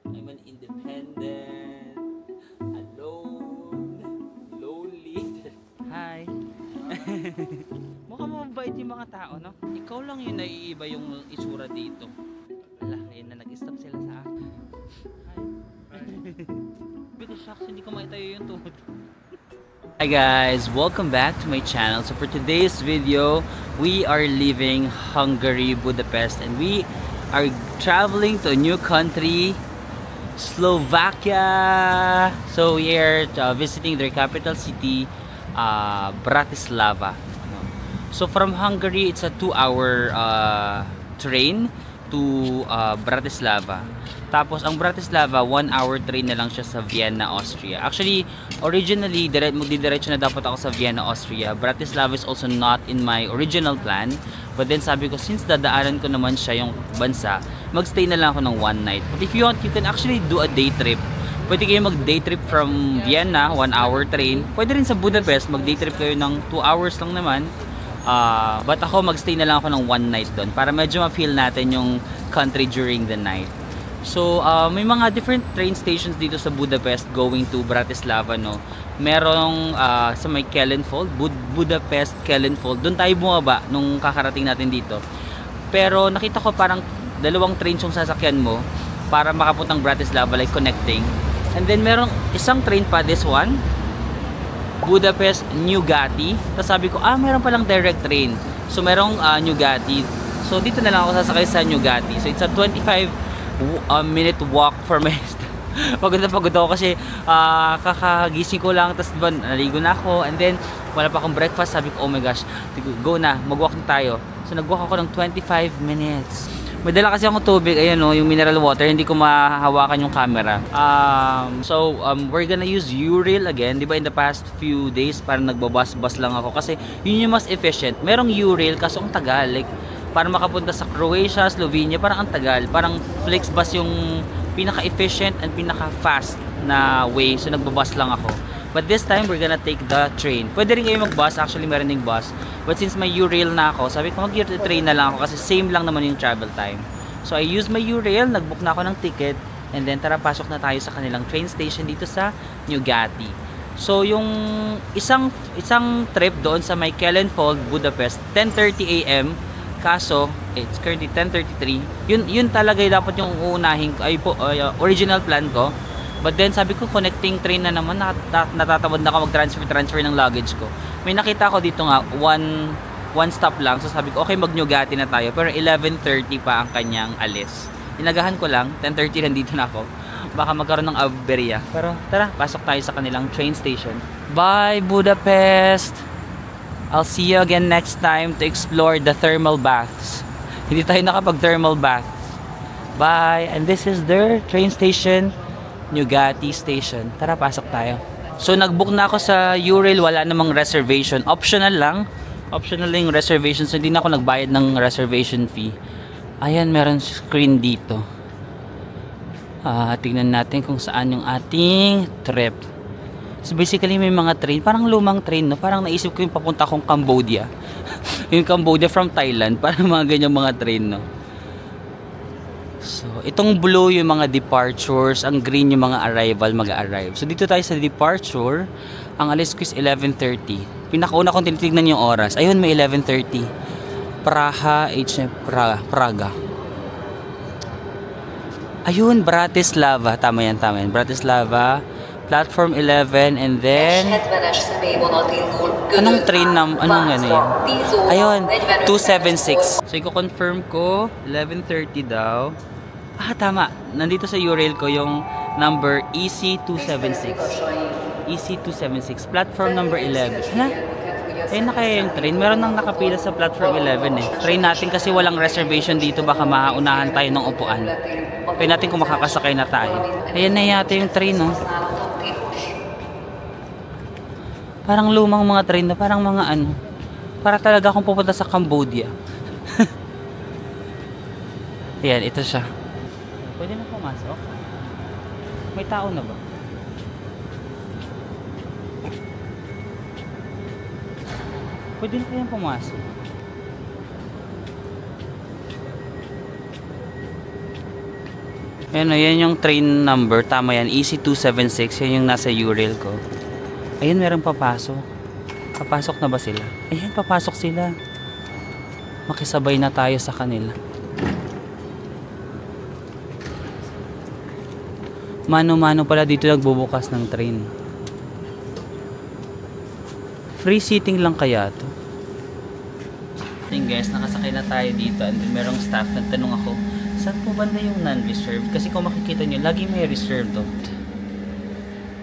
I'm an independent, alone, lonely. Hi! Mukhang mabait yung mga tao, no? Ikaw lang yung naiiba yung itsura dito. Ala, ayun na, nag-stop sila sa akin. Hi! Because shucks, hindi ko maitayo yung tuhod. Hi guys, welcome back to my channel. So for today's video, we are leaving Hungary, Budapest, and we are traveling to a new country, Slovakia. So we are visiting their capital city, Bratislava. So from Hungary, it's a 2-hour train to Bratislava. Tapos ang Bratislava, 1-hour train na lang siya sa Vienna, Austria. Actually, originally, magdidiretso na dapat ako sa Vienna, Austria. Bratislava is also not in my original plan. But then sabi ko, since dadaanan ko naman siya yung bansa, magstay na lang ako ng 1 night. But if you want, you can actually do a day trip. Pwede kayo mag-day trip from Vienna, 1-hour train. Pwede rin sa Budapest, mag-day trip kayo ng 2 hours lang naman. But ako, magstay na lang ako ng 1 night doon para medyo ma-feel natin yung country during the night. So, may mga different train stations dito sa Budapest going to Bratislava, no? Merong sa may Kelenfold, Budapest, Kelenfold. Doon tayo bumaba nung kakarating natin dito. Pero nakita ko parang dalawang trains yung sasakyan mo para makapuntang Bratislava, like connecting. And then merong isang train pa, this one, Budapest, Newgati. Tapos sabi ko, meron palang direct train. So, merong Newgati. So, dito na lang ako sasakay sa Newgati. So, it's a 25-minute walk for my pagod na pagod ako kasi kakagising ko lang, tapos diba naligo na ako, and then wala pa akong breakfast. Sabi ko, oh my gosh, go na, mag-walk na tayo. So nag-walk ako ng 25 minutes. May dala kasi akong tubig, ayan o, yung mineral water, hindi ko mahawakan yung camera. We're gonna use U-Rail again. Diba in the past few days parang nagbabas-bas lang ako kasi yun yung mas efficient. Merong U-Rail kaso ang tagal, like para makapunta sa Croatia, Slovenia, parang ang tagal. Parang Flixbus yung pinaka-efficient and pinaka-fast na way. So nagbabus lang ako. But this time, we're gonna take the train. Pwede rin kayo mag-bus. Actually, meron ding bus. But since may U-Rail na ako, sabi ko mag-train na lang ako kasi same lang naman yung travel time. So I used my U-Rail, nag-book na ako ng ticket, and then tara, pasok na tayo sa kanilang train station dito sa Newgati. So yung isang trip doon sa may Kelenfold, Budapest, 10:30 AM. Kaso, it's currently 10:33. Yun talaga dapat yung uunahin ko, original plan ko. But then sabi ko, connecting train na naman, natatamad na ako mag-transfer ng luggage ko. May nakita ko dito nga, one stop lang. So sabi ko, okay, mag-Newgati na tayo. Pero 11:30 pa ang kanyang alis. Inagahan ko lang, 10:30 nandito na ako. Baka magkaroon ng aberya. Pero tara, pasok tayo sa kanilang train station. Bye, Budapest! I'll see you again next time to explore the thermal baths. Hindi tayo nakapag-thermal baths. Bye! And this is their train station, Newgati Station. Tara, pasok tayo. So, nag-book na ako sa U-Rail. Wala namang reservation. Optional lang. Optional lang yung reservation. So, hindi na ako nagbayad ng reservation fee. Ayan, meron screen dito. Tignan natin kung saan yung ating trip. So basically may mga train, parang lumang train, no? Parang naisip ko yung papunta akong Cambodia. Yung Cambodia from Thailand, parang mga ganyang mga train, no? So itong blue yung mga departures, ang green yung mga arrival, mag-arrive. So dito tayo sa departure, ang alis ko is 11:30. Pinakauna kong tinitignan yung oras. Ayun, may 11:30. Praga. Ayun, Bratislava. Tama yan. Bratislava. Platform 11, and then anong train na anong ano yan? Ayun, 276. So i-confirm ko 11:30 daw. Tama. Nandito sa U-Rail ko yung number EC276. EC276, platform number 11. Ayun na kaya yung train. Meron nang nakapila sa platform 11 eh. Train natin kasi walang reservation dito, baka maunahan tayo ng upuan. Pwede natin kung makakasakay na tayo. Ayan na yata yung train, no? Parang lumang mga train na, parang mga ano. Para talaga akong pupunta sa Cambodia. Ayan, ito siya. Pwede na pumasok? May tao na ba? Pwede na kayang pumasok? Ayan o, yan yung train number. Tama yan, EC276. Yan yung nasa URL ko. Ayan, merong papasok. Papasok na ba sila? Ayan, papasok sila. Makisabay na tayo sa kanila. Mano-mano pala dito nagbubukas ng train. Free seating lang kaya to? Ayun guys, nakasakay na tayo dito. And then merong staff, nagtanong ako, saan po banda yung non-reserved? Kasi kung makikita nyo, lagi may reserved doon.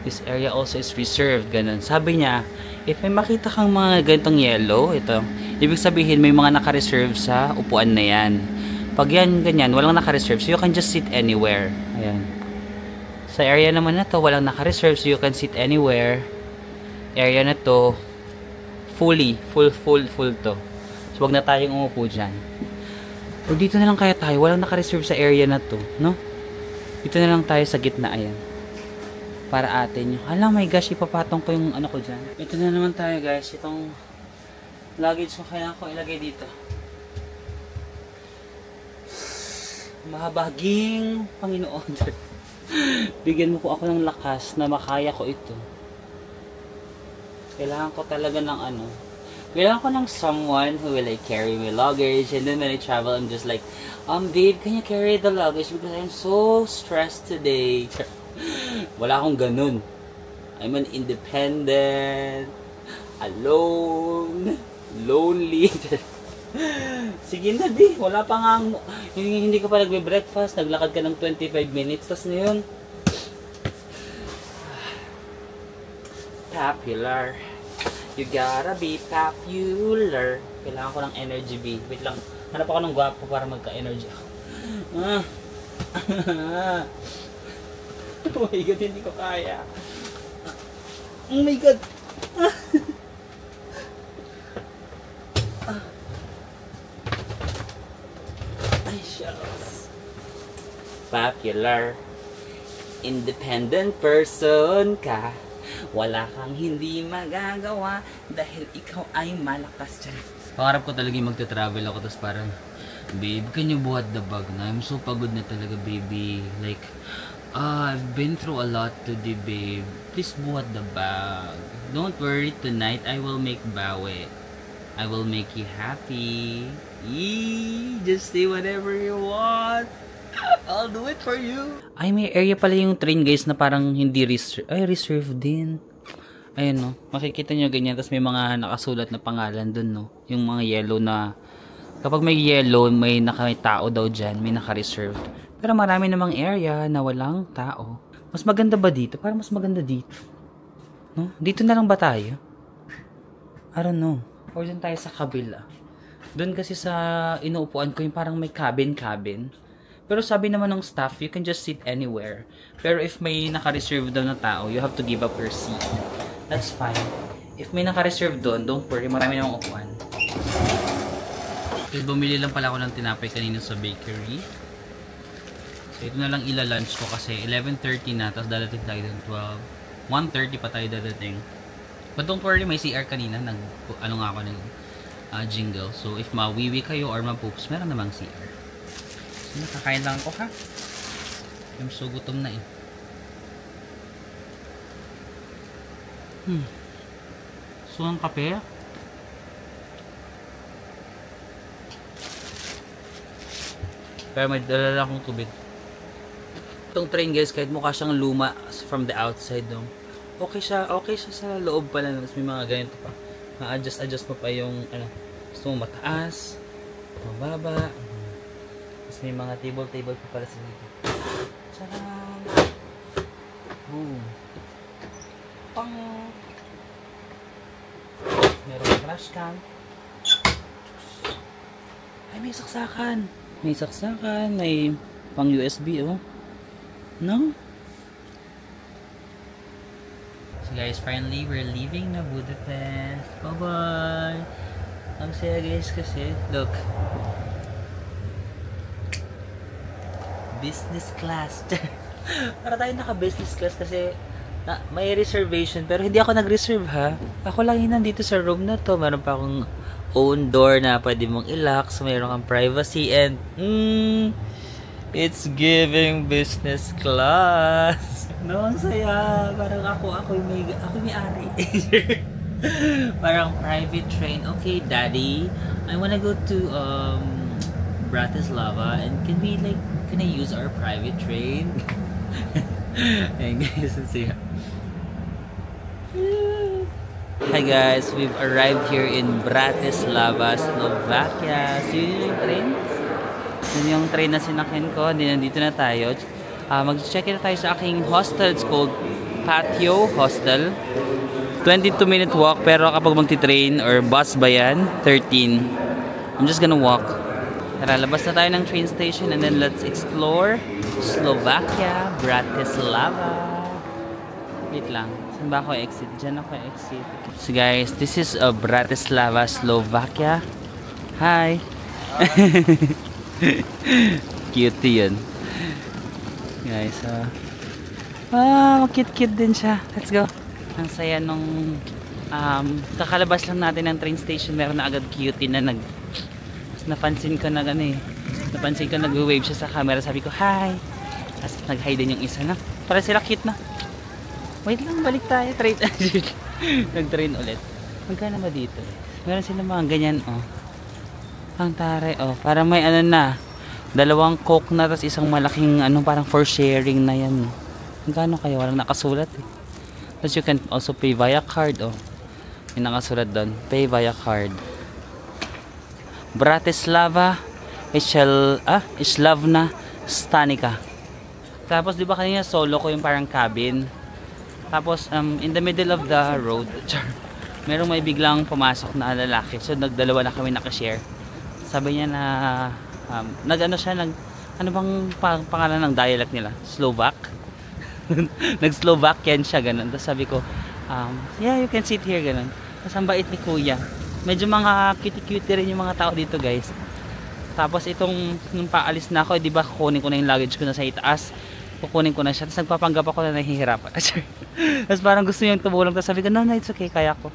This area also is reserved, ganun. Sabi niya, if may makita kang mga ganitong yellow, ito, ibig sabihin may mga naka-reserve sa upuan na yan. Pag yan, ganyan, walang naka-reserve, so you can just sit anywhere. Ayan. Sa area naman na to, walang naka-reserve, so you can sit anywhere. Area na to, full to. So, wag na tayong umupo dyan. O dito na lang kaya tayo, walang naka-reserve sa area na to, no? Dito na lang tayo sa gitna, ayan. Para atin yung, hala my gosh, ipapatong ko yung ano ko dyan. Ito na naman tayo guys, itong luggage ko kailangan ko ilagay dito. Mahabaging Panginoon. Bigyan mo ko ako ng lakas na makaya ko ito. Kailangan ko talaga ng ano. Kailangan ko ng someone who will like carry my luggage, and then when I travel, I'm just like, babe, can you carry the luggage because I'm so stressed today. Wala akong ganun. I'm an independent, alone, lonely. Sige na di, wala pa nga, hindi ka pa nagbe-breakfast, naglakad ka ng 25 minutes, tas ngayon, popular. You gotta be popular. Kailangan ko ng energy B. Wait lang, hanap ako ng gwapo para magka-energy ako. Oh my god, hindi ko kaya. Oh my god. Ay, shucks. Popular. Independent person ka. Wala kang hindi magagawa dahil ikaw ay malakas dyan. Pangarap ko talaga yung magta-travel ako, tapos parang, babe, can you buhat the bag na? I'm so pagod na talaga, baby. Like, I've been through a lot today, babe. Please buhat the bag. Don't worry, tonight I will make bawi. I will make you happy. Just say whatever you want. I'll do it for you. Ay, may area pala yung train guys na parang hindi reserved. Ay, reserved din. Ayun no. Makikita nyo ganyan. Tapos may mga nakasulat na pangalan dun no. Yung mga yellow na, kapag may yellow, may tao daw dyan. May naka-reserved. Pero marami namang area na walang tao. Mas maganda ba dito? Parang mas maganda dito. No? Dito na lang ba tayo? I don't know. Or dun tayo sa kabila. Dun kasi sa inuupuan ko yung parang may cabin. Pero sabi naman ng staff, you can just sit anywhere. Pero if may naka-reserve daw na tao, you have to give up your seat. That's fine. If may naka-reserve doon, don't worry, marami namang upuan. Okay, bumili lang pala ako ng tinapay kanina sa bakery. So ito na lang ila-lunch ko kasi 11:30 na, tapos dadating tayo ng 12. 1:30 pa tayo dadating. But don't worry, may CR kanina, ano nga ako ng jingle. So if mawiwi kayo or mapoops, meron namang CR. Nakakain lang ako ha. I'm so gutom na eh. So ang kape. Pero may dala akong tubig. Itong train guys, kahit mukha siyang luma from the outside no? Okay siya sa loob pala. May mga ganito pa. Ma-adjust mo pa yung ano, gusto mo mataas, mababa. May mga table pa pala sa dito. Tcharam! Boom! Pang! Merong trash can. Ay, may saksakan! May pang USB, oh. No? So guys, finally, we're leaving na Budapest. Bye-bye! Ang saya guys kasi, look. Business class. Para tayo naka-business class kasi may reservation pero hindi ako nag-reserve ha. Ako lang yun nandito sa room na to. Meron pa akong own door na pwede mong i-lock. So mayroon kang privacy and It's giving business class. No, ang saya. Parang ako may ari. Parang private train. Okay, Daddy, I wanna go to Bratislava, and can I use our private train? And guys, let's see. Hi guys, we've arrived here in Bratislava, Slovakia. So yun yung train. Yun yung train na sinakyan ko. Nandito na tayo. Mag-check in tayo sa aking hostel. It's called Patio Hostel. 22-minute walk, pero kapag magti-train or bus ba yan, 13. I'm just gonna walk. Tara, labas na tayo ng train station and then let's explore Slovakia, Bratislava. Wait lang. Saan ba ako exit? Diyan ako exit. So guys, this is Bratislava, Slovakia. Hi! Cute yun. Guys, cute din siya. Let's go. Ang saya nung kakalabas lang natin ng train station, meron na agad cutie na napansin ko na nag-wave siya sa camera. Sabi ko, hi! Tapos nag-hi din yung isa na. Para sila cute na. Wait lang, balik tayo. Nag-train ulit. Magkano ba dito? Meron sila mga ganyan, oh. Ang tare, oh. Parang may ano na. 2 coke na, tapos isang malaking parang for sharing na yan. Magkano kayo? Walang nakasulat eh. Tapos you can also pay via card, oh. May nakasulat doon. Pay via card. Bratislava, Islavna Stanica. Tapos di ba kanina solo ko yung parang cabin. Tapos in the middle of the road, merong may biglang pumasok na lalaki. So nagdalawa na kami nakashare. Sabi niya na ano bang pangalan ng dialect nila? Slovak. Nag-Slovakian siya ganun. Tapos sabi ko, yeah, you can sit here ganun. Tapos ang bait ni Kuya. Medyo mga cutie-cutie rin yung mga tao dito, guys. Tapos nung paalis na ako, di ba kukunin ko na yung luggage ko na sa itaas. Kukunin ko na siya. Tapos nagpapanggap ako na nahihirapan. Tapos parang gusto niyang tumulong. Tapos sabi ko, no, it's okay, kaya ko.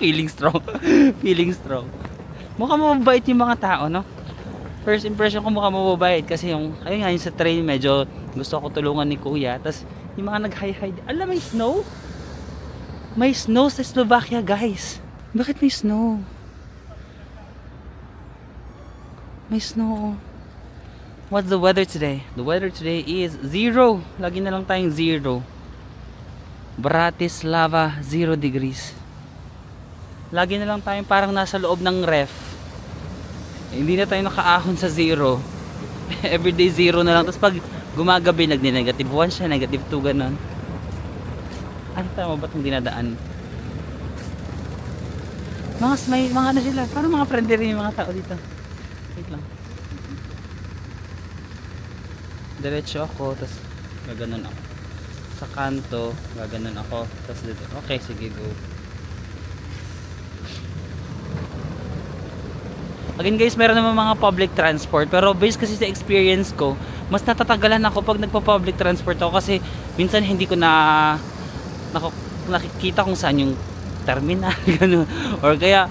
Feeling strong. Feeling strong. Mukhang mababait yung mga tao, no? First impression ko mukhang mababait. Kasi ayun nga, yung sa train, medyo gusto ko tulungan ni Kuya. Tapos yung mga nag-hi-hi. Alam, may snow? May snow sa Slovakia, guys. Bakit may snow? May snow. What's the weather today? The weather today is 0. Lagi na lang tayong 0. Bratislava, 0 degrees. Lagi na lang tayong parang nasa loob ng ref. Hindi na tayo nakaahon sa 0. Everyday 0 na lang. Tapos pag gumagabi, nag-negative 1 siya, negative 2, ganun. Ano tama ba itong dinadaan? Mga ano sila, parang mga friendly rin yung mga tao dito. Wait lang. Diretso ako, tapos gaganon ako. Sa kanto, gaganon ako. Tapos dito, okay, sige, go. Again guys, meron naman mga public transport, pero based kasi sa experience ko, mas natatagalan ako pag nagpa-public transport ako kasi minsan hindi ko nakikita kung saan yung terminal, gano'n. Or kaya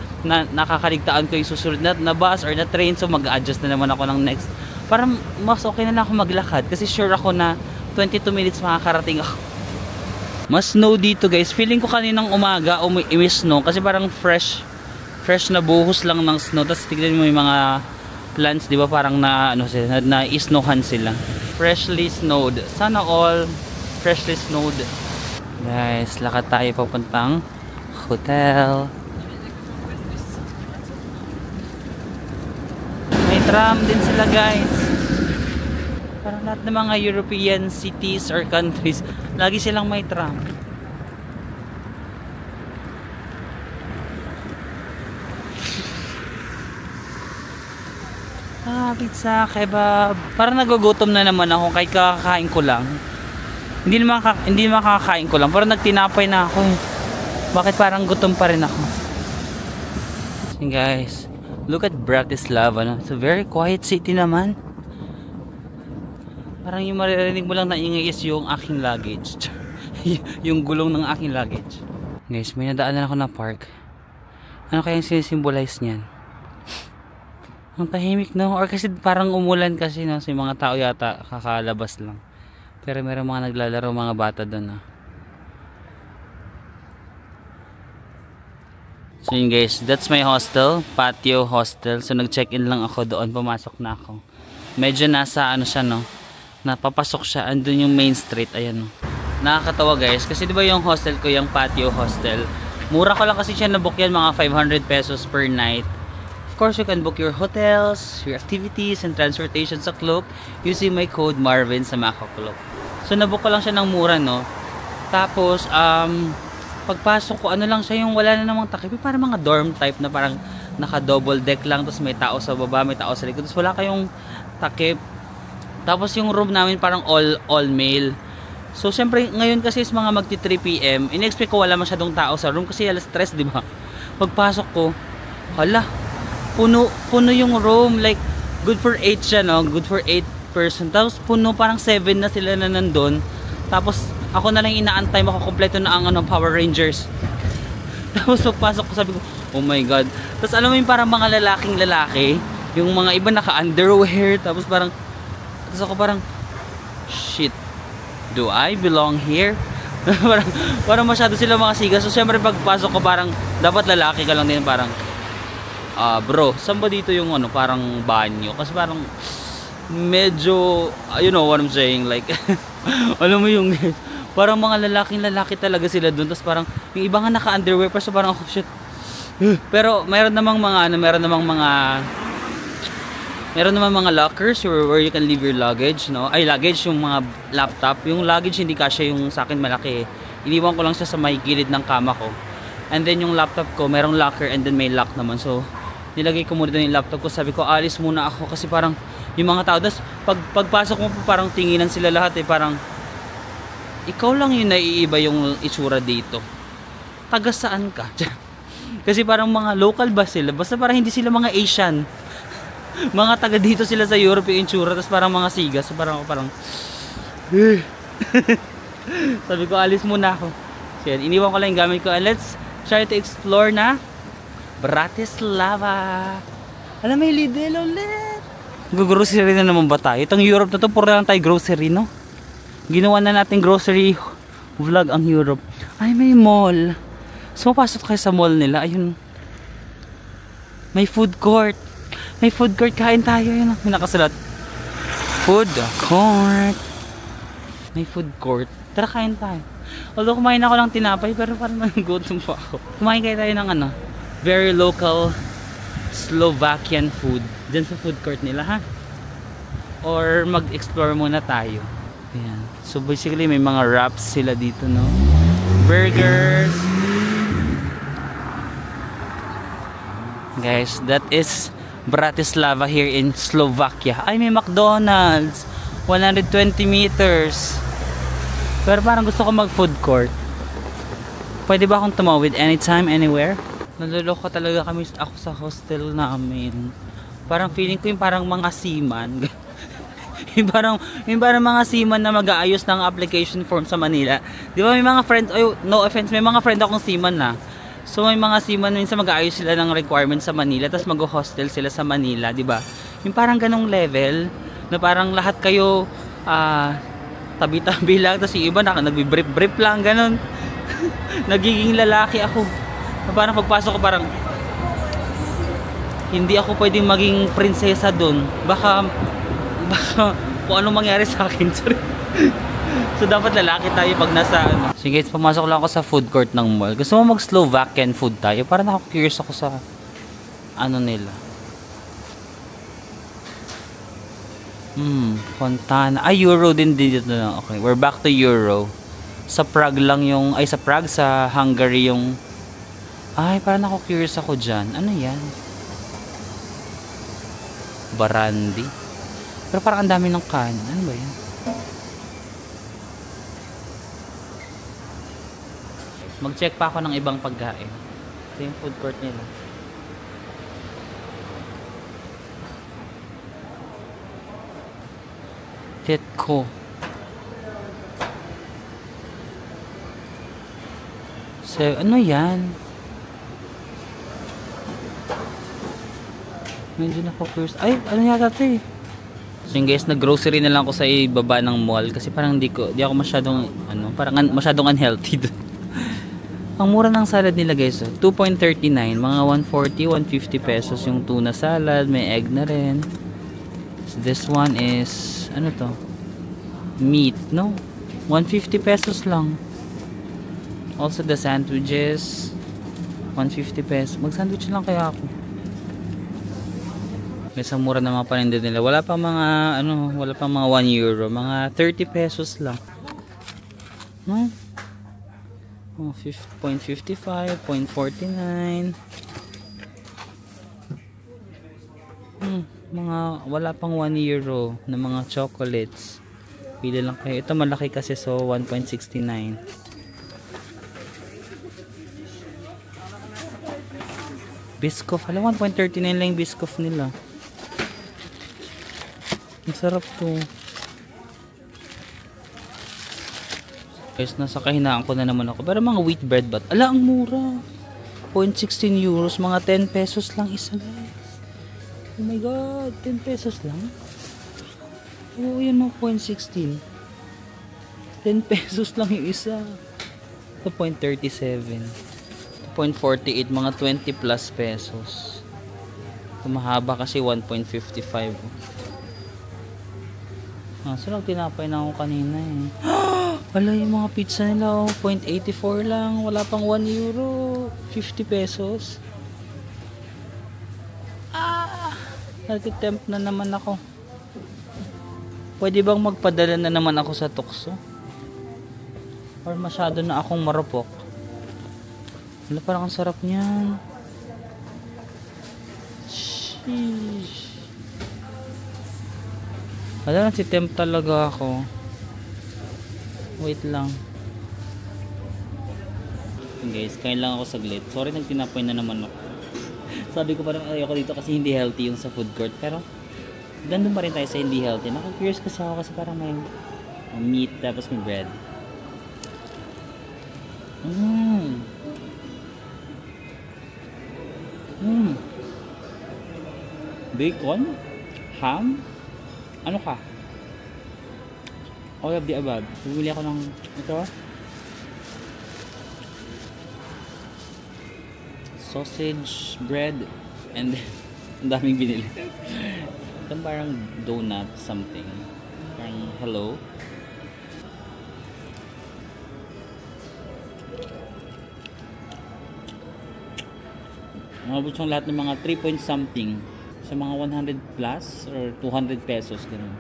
nakakaligtaan ko yung susunod na bus or na train, so mag-adjust na naman ako ng next. Parang mas okay na lang ako maglakad kasi sure ako na 22 minutes makakarating ako. Mas snow dito guys. Feeling ko kaninang umaga may snow kasi parang fresh na buhos lang ng snow. Tapos tignan mo yung mga plants, di ba, parang na-snowhan sila. Freshly snowed. Sana all freshly snowed. Guys, lakad tayo papuntang hotel. May tram din sila guys. Parang lahat ng mga European cities or countries, lagi silang may tram. Pizza, kebab. Parang nagugutom na naman ako kahit kakakain ko lang. Hindi naman kakakain ko lang. Parang nagtinapay na ako. Bakit parang gutom pa rin ako? So guys, look at Bratislava, no? It's a very quiet city naman. Parang yung maririnig mo lang na ingay is yung aking luggage. Yung gulong ng aking luggage. Guys, may nadaanan ako na park. Ano kayang sinisimbolize niyan? Ang tahimik, no? Or kasi parang umulan kasi, no? So yung mga tao yata kakalabas lang. Pero meron mga naglalaro, mga bata doon, no? So yun guys, that's my hostel, patio hostel. So nag-check-in lang ako doon, pumasok na ako. Medyo nasa ano siya, no? Napapasok siya, andun yung main street, ayan, no? Nakakatawa guys, kasi diba yung hostel ko, yung patio hostel, mura ko lang kasi siya na-book yan, mga 500 pesos per night. Of course, you can book your hotels, your activities, and transportation sa Klook using my code Marvin sa Mako Klook. So na-book ko lang siya ng mura, no? Tapos, pagpasok ko, ano lang siya, yung wala na namang takip, parang mga dorm type na parang naka double deck lang, tapos may tao sa baba, may tao sa likod, tapos wala kayong takip. Tapos yung room namin parang all male. So syempre ngayon kasi is mga magti 3 PM, in-expect ko wala masyadong tao sa room kasi alas 3, di ba? Pagpasok ko, hala, puno yung room, like good for 8 siya, no? Good for 8 person. Tapos puno, parang 7 na sila na nandun. Tapos ako na lang inaantay, makakompleto na ang Power Rangers. Tapos pagpasok ko, sabi ko, oh my god. Tapos alam mo yung parang mga lalaking lalaki, yung mga iba naka underwear, tapos parang, tapos ako parang, shit, do I belong here? parang masyado sila mga siga. So syempre pagpasok ko, parang dapat lalaki ka lang din, parang bro, saan ba dito yung parang banyo? Kasi parang medyo, you know what I'm saying, like alam mo yung parang mga lalaki talaga sila doon. Tapos parang yung iba nga naka underwear pa, so parang oh shit. Pero meron namang mga lockers where you can leave your luggage, no? Ay, luggage, yung mga laptop. Yung luggage hindi kasya, yung sa akin malaki. Iniwan ko lang siya sa may gilid ng kama ko. And then yung laptop ko, merong locker and then may lock naman. So nilagay ko muna doon yung laptop ko. Sabi ko, alis muna ako kasi parang yung mga tao, das pagpasok mo parang tinginan sila lahat, parang ikaw lang yung naiiba yung itsura dito. Taga saan ka? Kasi parang mga local ba sila? Basta parang hindi sila mga Asian. Mga taga dito sila sa Europe yung itsura, tapos parang mga siga. So parang sabi ko, alis muna ako. So yan, iniwan ko lang yung gamit ko. And let's try to explore na Bratislava. Alam, may Lidl ulit. Grocery na naman ba tayo? Itong Europe na to, puro lang tayo grocery, no? Ginawa na natin grocery vlog ang Europe. Ay, may mall. So pasok kayo sa mall nila. Ayun, may food court. May food court, kain tayo. Yun, may nakasulat food court. May food court, tara kain tayo. Although kumain ako ng tinapay, pero parang nagutom pa ako. Kumain kayo tayo ng very local Slovakian food dyan sa food court nila, ha? Or mag-explore muna tayo. Ayan. So basically may mga wraps sila dito, no? Burgers. Guys, that is Bratislava here in Slovakia. Ay, may McDonald's. 120 meters. Pero parang gusto ko mag food court. Pwede ba akong tumawid anytime, anywhere? Naluloko talaga ako sa hostel namin. Parang feeling ko yung parang mga seaman. yung parang mga seaman na mag-aayos ng application form sa Manila. Di ba may mga friends, no offense, may mga friend akong seaman na. So may mga seaman minsan mag-aayos sila ng requirements sa Manila, tapos mag-hostel sila sa Manila, di ba? Yung parang ganong level na parang lahat kayo tabi-tabi lang, tapos yung iba nagbi-brief lang, ganon. Nagiging lalaki ako. Na parang pagpasok ko, parang hindi ako pwedeng maging prinsesa doon. Baka kung anong mangyari sa akin. So dapat lalaki tayo pag nasa Sige, pumasok lang ako sa food court ng mall. Gusto mo mag Slovakian food tayo? Parang curious ako sa nila. Fontana. Ay, Euro din dito na. Okay, we're back to Euro. Sa Prague lang yung, sa Prague, sa Hungary yung, parang curious ako dyan. Ano yan? Barandi. Pero parang ang dami ng kanin. Ano ba yan? Mag-check pa ako ng ibang pagkain. Ito yung food court nila. Tetco. So, ano yan? Medyo naka-first. Ay, ano yata ito eh. So yun guys, nag-grocery na lang ako sa ibaba ng mall kasi parang di ako masyadong parang masyadong unhealthy doon. Ang mura ng salad nila guys, 2.39, mga 140, 150 pesos yung tuna salad, may egg na rin. So this one is ano to? Meat, no? 150 pesos lang. Also the sandwiches, 150 pesos. Mag-sandwich lang kaya ako. Guys, ang mura ng mga paninda nila. Wala pa mga wala pa mga 1 euro, mga 30 pesos lang. No? Oh, 0.55, 0.49. Mga wala pang 1 euro na mga chocolates. Pili lang kayo. Ito malaki kasi, so 1.69. Biscoff. Alam, 1.39 lang yung Biscoff nila. Ang sarap to. Guys, nasa kahinaan ko na naman ako. Pero mga wheat bread ba? Ala, ang mura. 0.16 euros. Mga 10 pesos lang isa, guys. Oh my god. 10 pesos lang? Oo, yun o. 0.16. 10 pesos lang yung isa. 2.37. 2.48. Mga 20 plus pesos. Mahaba kasi 1.55. So nagtinapay na ako kanina eh. Wala yung mga pizza nila, 0.84 lang. Wala pang 1 euro. 50 pesos. Natitempt na naman ako. Pwede bang magpadala na naman ako sa tukso? Or masyado na akong marupok? Wala, parang ang sarap niyan. Sheesh. Wala, natitempt talaga ako. Wait lang. Guys, kain lang ako saglit. Sorry, nagtinapay na naman ako. Sabi ko parang ayoko dito kasi hindi healthy yung sa food court. Pero, gandun pa rin tayo sa hindi healthy. Naka-curious kasi ako kasi parang may meat tapos may bread. Bacon? Ham? Ano ka? All of the above. Bumili ako ng ito. Sausage, bread, and ang daming binili. Ito parang donut something. Parang hello. Umabot siyang lahat ng mga 3 point something. Sa mga 100 plus or 200 pesos ganun.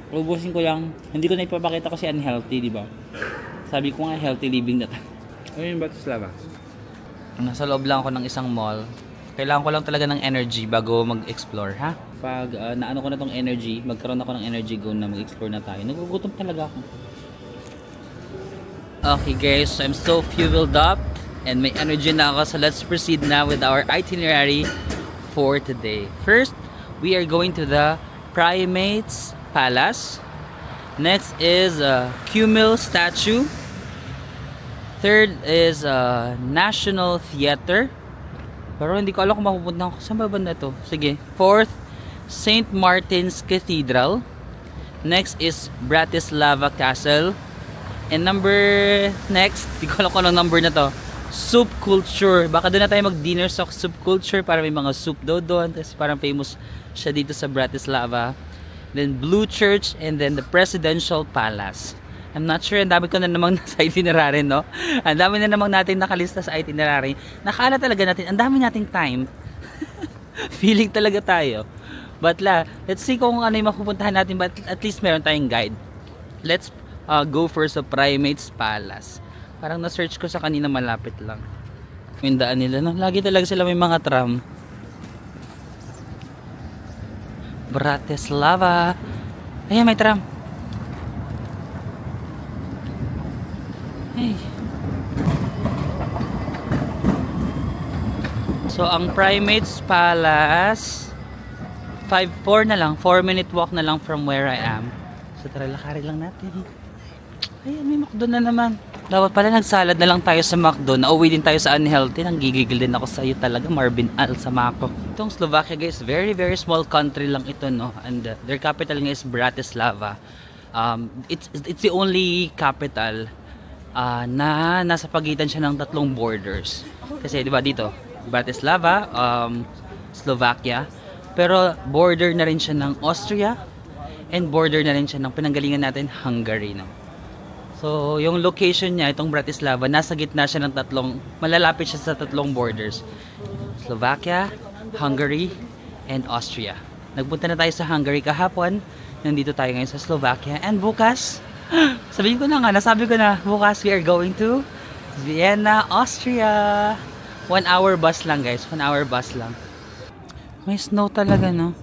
Ubusin ko lang. Hindi ko na ipapakita kasi unhealthy, di ba? Sabi ko nga healthy living na tayo. Ano yung Bratislava? Nasa loob lang ako ng isang mall. Kailangan ko lang talaga ng energy bago mag-explore, ha? Pag naano ko na tong energy, magkaroon ako ng energy go na mag-explore na tayo. Nagugutom talaga ako. Okay guys, so I'm so fueled up and may energy na ako. So let's proceed now with our itinerary for today. First, we are going to the Primates Palace. Next is Kummel statue. Third is National Theater. Pero hindi ko alam kung mapupunta ako. Saan ba banda ito? Sige. Fourth, St. Martin's Cathedral. Next is Bratislava Castle. And next, hindi ko alam kung anong number na to. Soup Culture. Baka doon na tayo mag-dinner sa Soup Culture para may mga soup doon. Kasi parang famous siya dito sa Bratislava. Then Blue Church and then the Presidential Palace. I'm not sure. Ang dami ko na namang nasa itinerary, no? Ang dami na namang natin nakalista sa itinerary. Nakala talaga natin, ang dami nating time. Feeling talaga tayo. But let's see kung ano yung mapupuntahan natin. But at least meron tayong guide. Let's go first sa Primates Palace. Parang na-search ko sa kanina, malapit lang. Yung daan nila, no? Lagi talaga sila may mga tram. Bratislava. Ayan, may tram. Hey. So, ang Primates Palace, 4 na lang. 4-minute walk na lang from where I am. So, tara, lakarin lang natin. Ayan, may McDo na naman. Dapat pala nagsalad na lang tayo sa McDo. Nauwi din tayo sa unhealthy. Nanggigigil din ako sa iyo talaga, Marvin Al Samako. Itong Slovakia guys, very very small country lang ito, no? And their capital nga is Bratislava. It's the only capital na nasa pagitan siya ng tatlong borders. Kasi di ba dito, Bratislava, Slovakia, pero border na rin siya ng Austria and border na rin siya ng pinanggalingan natin, Hungary, no? So, yung location niya, itong Bratislava, nasa gitna siya ng tatlong, malalapit siya sa tatlong borders. Slovakia, Hungary, and Austria. Nagpunta na tayo sa Hungary kahapon. Nandito tayo ngayon sa Slovakia. And bukas, sabihin ko na nga, nasabi ko na, bukas we are going to Vienna, Austria. 1 hour bus lang guys, 1 hour bus lang. May snow talaga, no?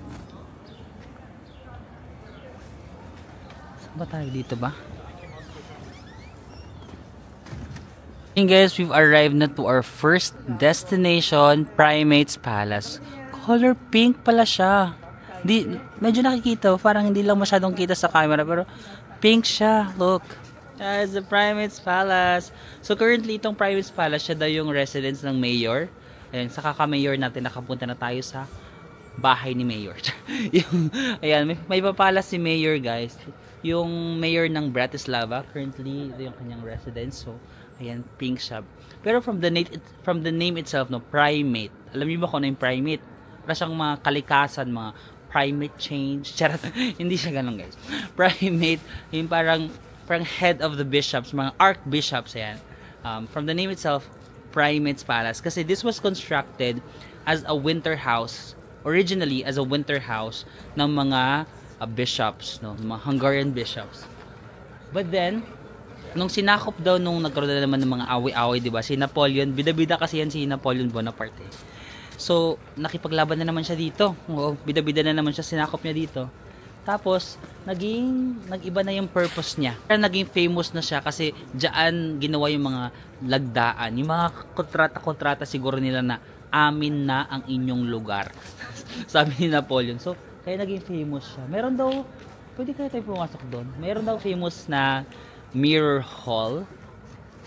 Saan ba tayo dito ba? And guys, we've arrived na to our first destination, Primates Palace. Color pink pala siya. Medyo nakikita, parang hindi lang masyadong kita sa camera, pero pink siya. Look. That's the Primates Palace. So currently, itong Primates Palace, siya daw yung residence ng mayor. Ayan, sa kaka-mayor natin, nakapunta na tayo sa bahay ni mayor. Ayan, may papalas si mayor guys. Yung mayor ng Bratislava, currently, ito yung kanyang residence. So, ayan, pink siya. Pero from the name itself, no, primate. Alam niyo ba kung ano yung primate? Para siyang mga kalikasan, mga primate change. Charot. Hindi siya ganun, guys. Primate, yung parang head of the bishops, mga archbishops, ayan. From the name itself, Primates Palace. Kasi this was constructed as a winter house. Originally, as a winter house ng mga bishops, no, mga Hungarian bishops. But then, nung sinakop daw nung nagkaroon na naman ng mga away-away, di ba? Si Napoleon, bida-bida kasi yan si Napoleon Bonaparte. So, nakipaglaban na naman siya dito. Oo, bida-bida na naman siya, sinakop niya dito. Tapos, nag-iba na yung purpose niya. Naging famous na siya kasi diyan ginawa yung mga lagdaan. Yung mga kontrata-kontrata siguro nila na amin na ang inyong lugar. Sabi ni Napoleon. So, kaya naging famous siya. Meron daw, pwede kaya tayo pumasok doon. Meron daw famous na Mirror Hall.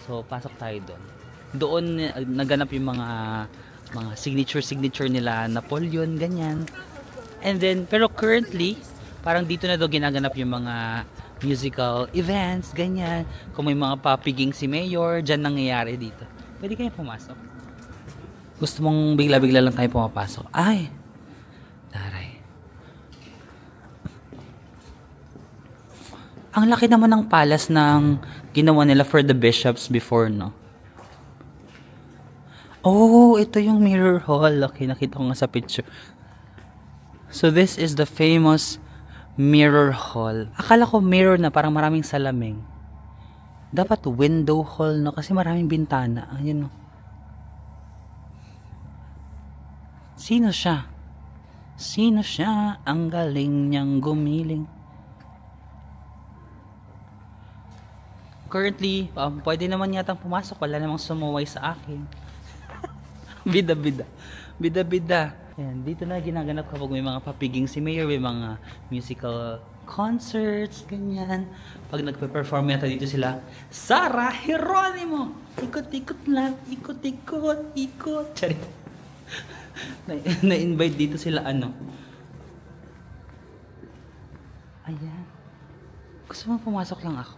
So, pasok tayo doon. Doon naganap yung mga signature nila Napoleon, ganyan. And then, pero currently, parang dito na daw ginaganap yung mga musical events, ganyan. Kung may mga papiging si Mayor, dyan nangyayari dito. Pwede kayo pumasok. Gusto mong bigla-bigla lang tayo pumapasok. Ay! Taray. Ang laki naman ng palace ng ginawa nila for the bishops before, no? Oh, ito yung Mirror Hall. Okay, nakita ko nga sa picture. So, this is the famous Mirror Hall. Akala ko mirror na parang maraming salamin. Dapat window hall, no? Kasi maraming bintana. Ayun, no? Sino siya? Sino siya? Ang galing niyang gumiling. Currently, pwede naman yatang pumasok. Wala namang sumuway sa akin. Bida-bida. Bida-bida. Ayan, dito na ginaganap kapag may mga papiging si Mayor, may mga musical concerts, ganyan. Pag nagpe-perform yata dito sila, Sarah Geronimo! Ikot-ikot lang, ikot-ikot, ikot. Charit. Na-invite dito sila, ano. Ayan. Gusto mo pumasok lang ako?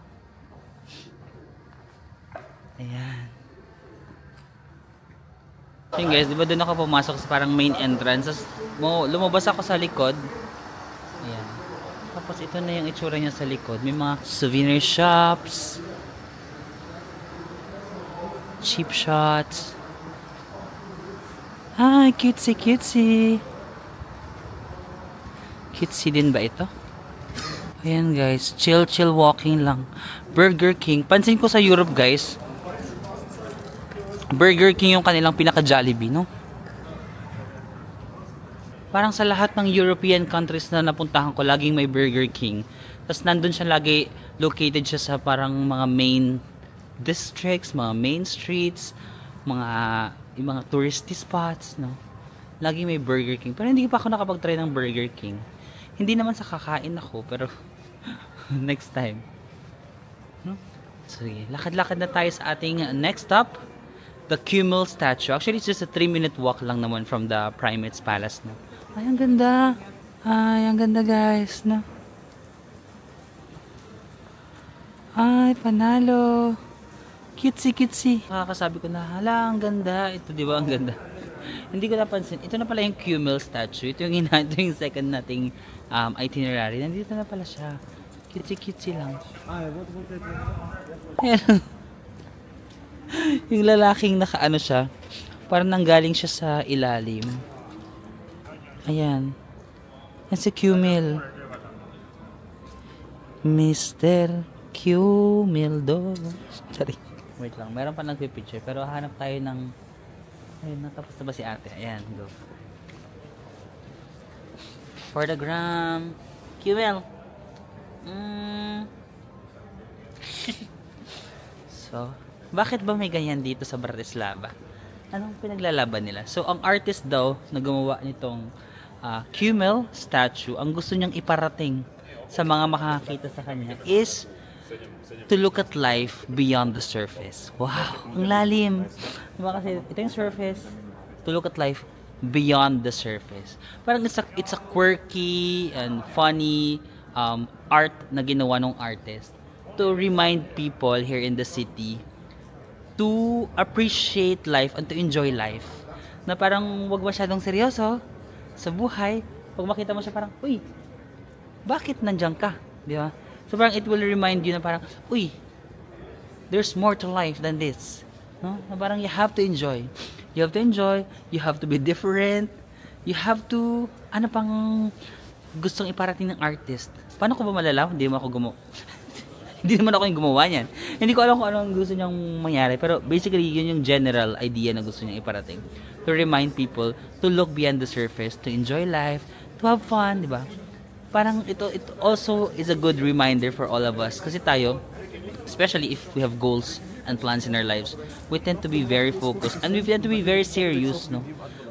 Ayan. Yun guys, di ba doon ako pumasok sa parang main entrance. Tapos lumabas ako sa likod. Ayan. Tapos ito na yung itsura niya sa likod. May mga souvenir shops. Cheap shots. Ah, cutesy cutesy. Cutesy din ba ito? Ayan guys, chill walking lang. Burger King. Pansin ko sa Europe guys, Burger King yung kanilang pinaka-Jollibee, no? Parang sa lahat ng European countries na napuntahan ko, laging may Burger King. Tapos nandun siya lagi, located siya sa parang mga main districts, mga main streets, yung mga touristy spots, no? Laging may Burger King. Pero hindi pa ako nakapag-try ng Burger King. Hindi naman sa kakain ako, pero next time. No? Sige, lakad-lakad na tayo sa ating next stop, the Kummel statue. Actually, it's just a 3-minute walk lang naman from the Primates Palace, no? Ay, ang ganda. Ay, ang ganda, guys, no? Ay, panalo. Cutesy. Nakakasabi ko na, hala, ang ganda. Ito, di ba, ang ganda. Hindi ko napansin. Ito na pala yung Kummel statue. Ito yung second nating itinerary. Nandito na pala siya. Cutesy lang. Ayan. Yung lalaking nakaano siya, parang nanggaling siya sa ilalim. Ayan. Yan si Kummel. Mr. Kummel do. Sorry. Wait lang. Meron pa nagpipicture. Pero hanap tayo ng... Ayun, natapos na ba si ate? Ayan, go. For the gram. Kummel. So, bakit ba may ganyan dito sa Bratislava? Anong pinaglalaban nila? So, ang artist daw na gumawa nitong Kummel statue, ang gusto niyang iparating sa mga makakakita sa kanya is to look at life beyond the surface. Wow, ang lalim. Diba kasi ito yung surface, to look at life beyond the surface. Parang it's a quirky and funny art na ginawa ng artist to remind people here in the city to appreciate life and to enjoy life. Na parang wag masyadong seryoso sa buhay. Pag makita mo siya parang, uy, bakit nandiyan ka? Di ba? So parang it will remind you na parang, uy, there's more to life than this. No? Na parang you have to enjoy. You have to enjoy. You have to be different. You have to, ano pang gustong iparating ng artist. Paano ko ba malalaman? Hindi mo ako Hindi naman ako yung gumawa niyan. Hindi ko alam kung ano ang gusto niyang mangyari. Pero basically, yun yung general idea na gusto niyang iparating. To remind people to look beyond the surface, to enjoy life, to have fun, di ba? Parang it also is a good reminder for all of us. Kasi tayo, especially if we have goals and plans in our lives, we tend to be very focused. And we tend to be very serious, no?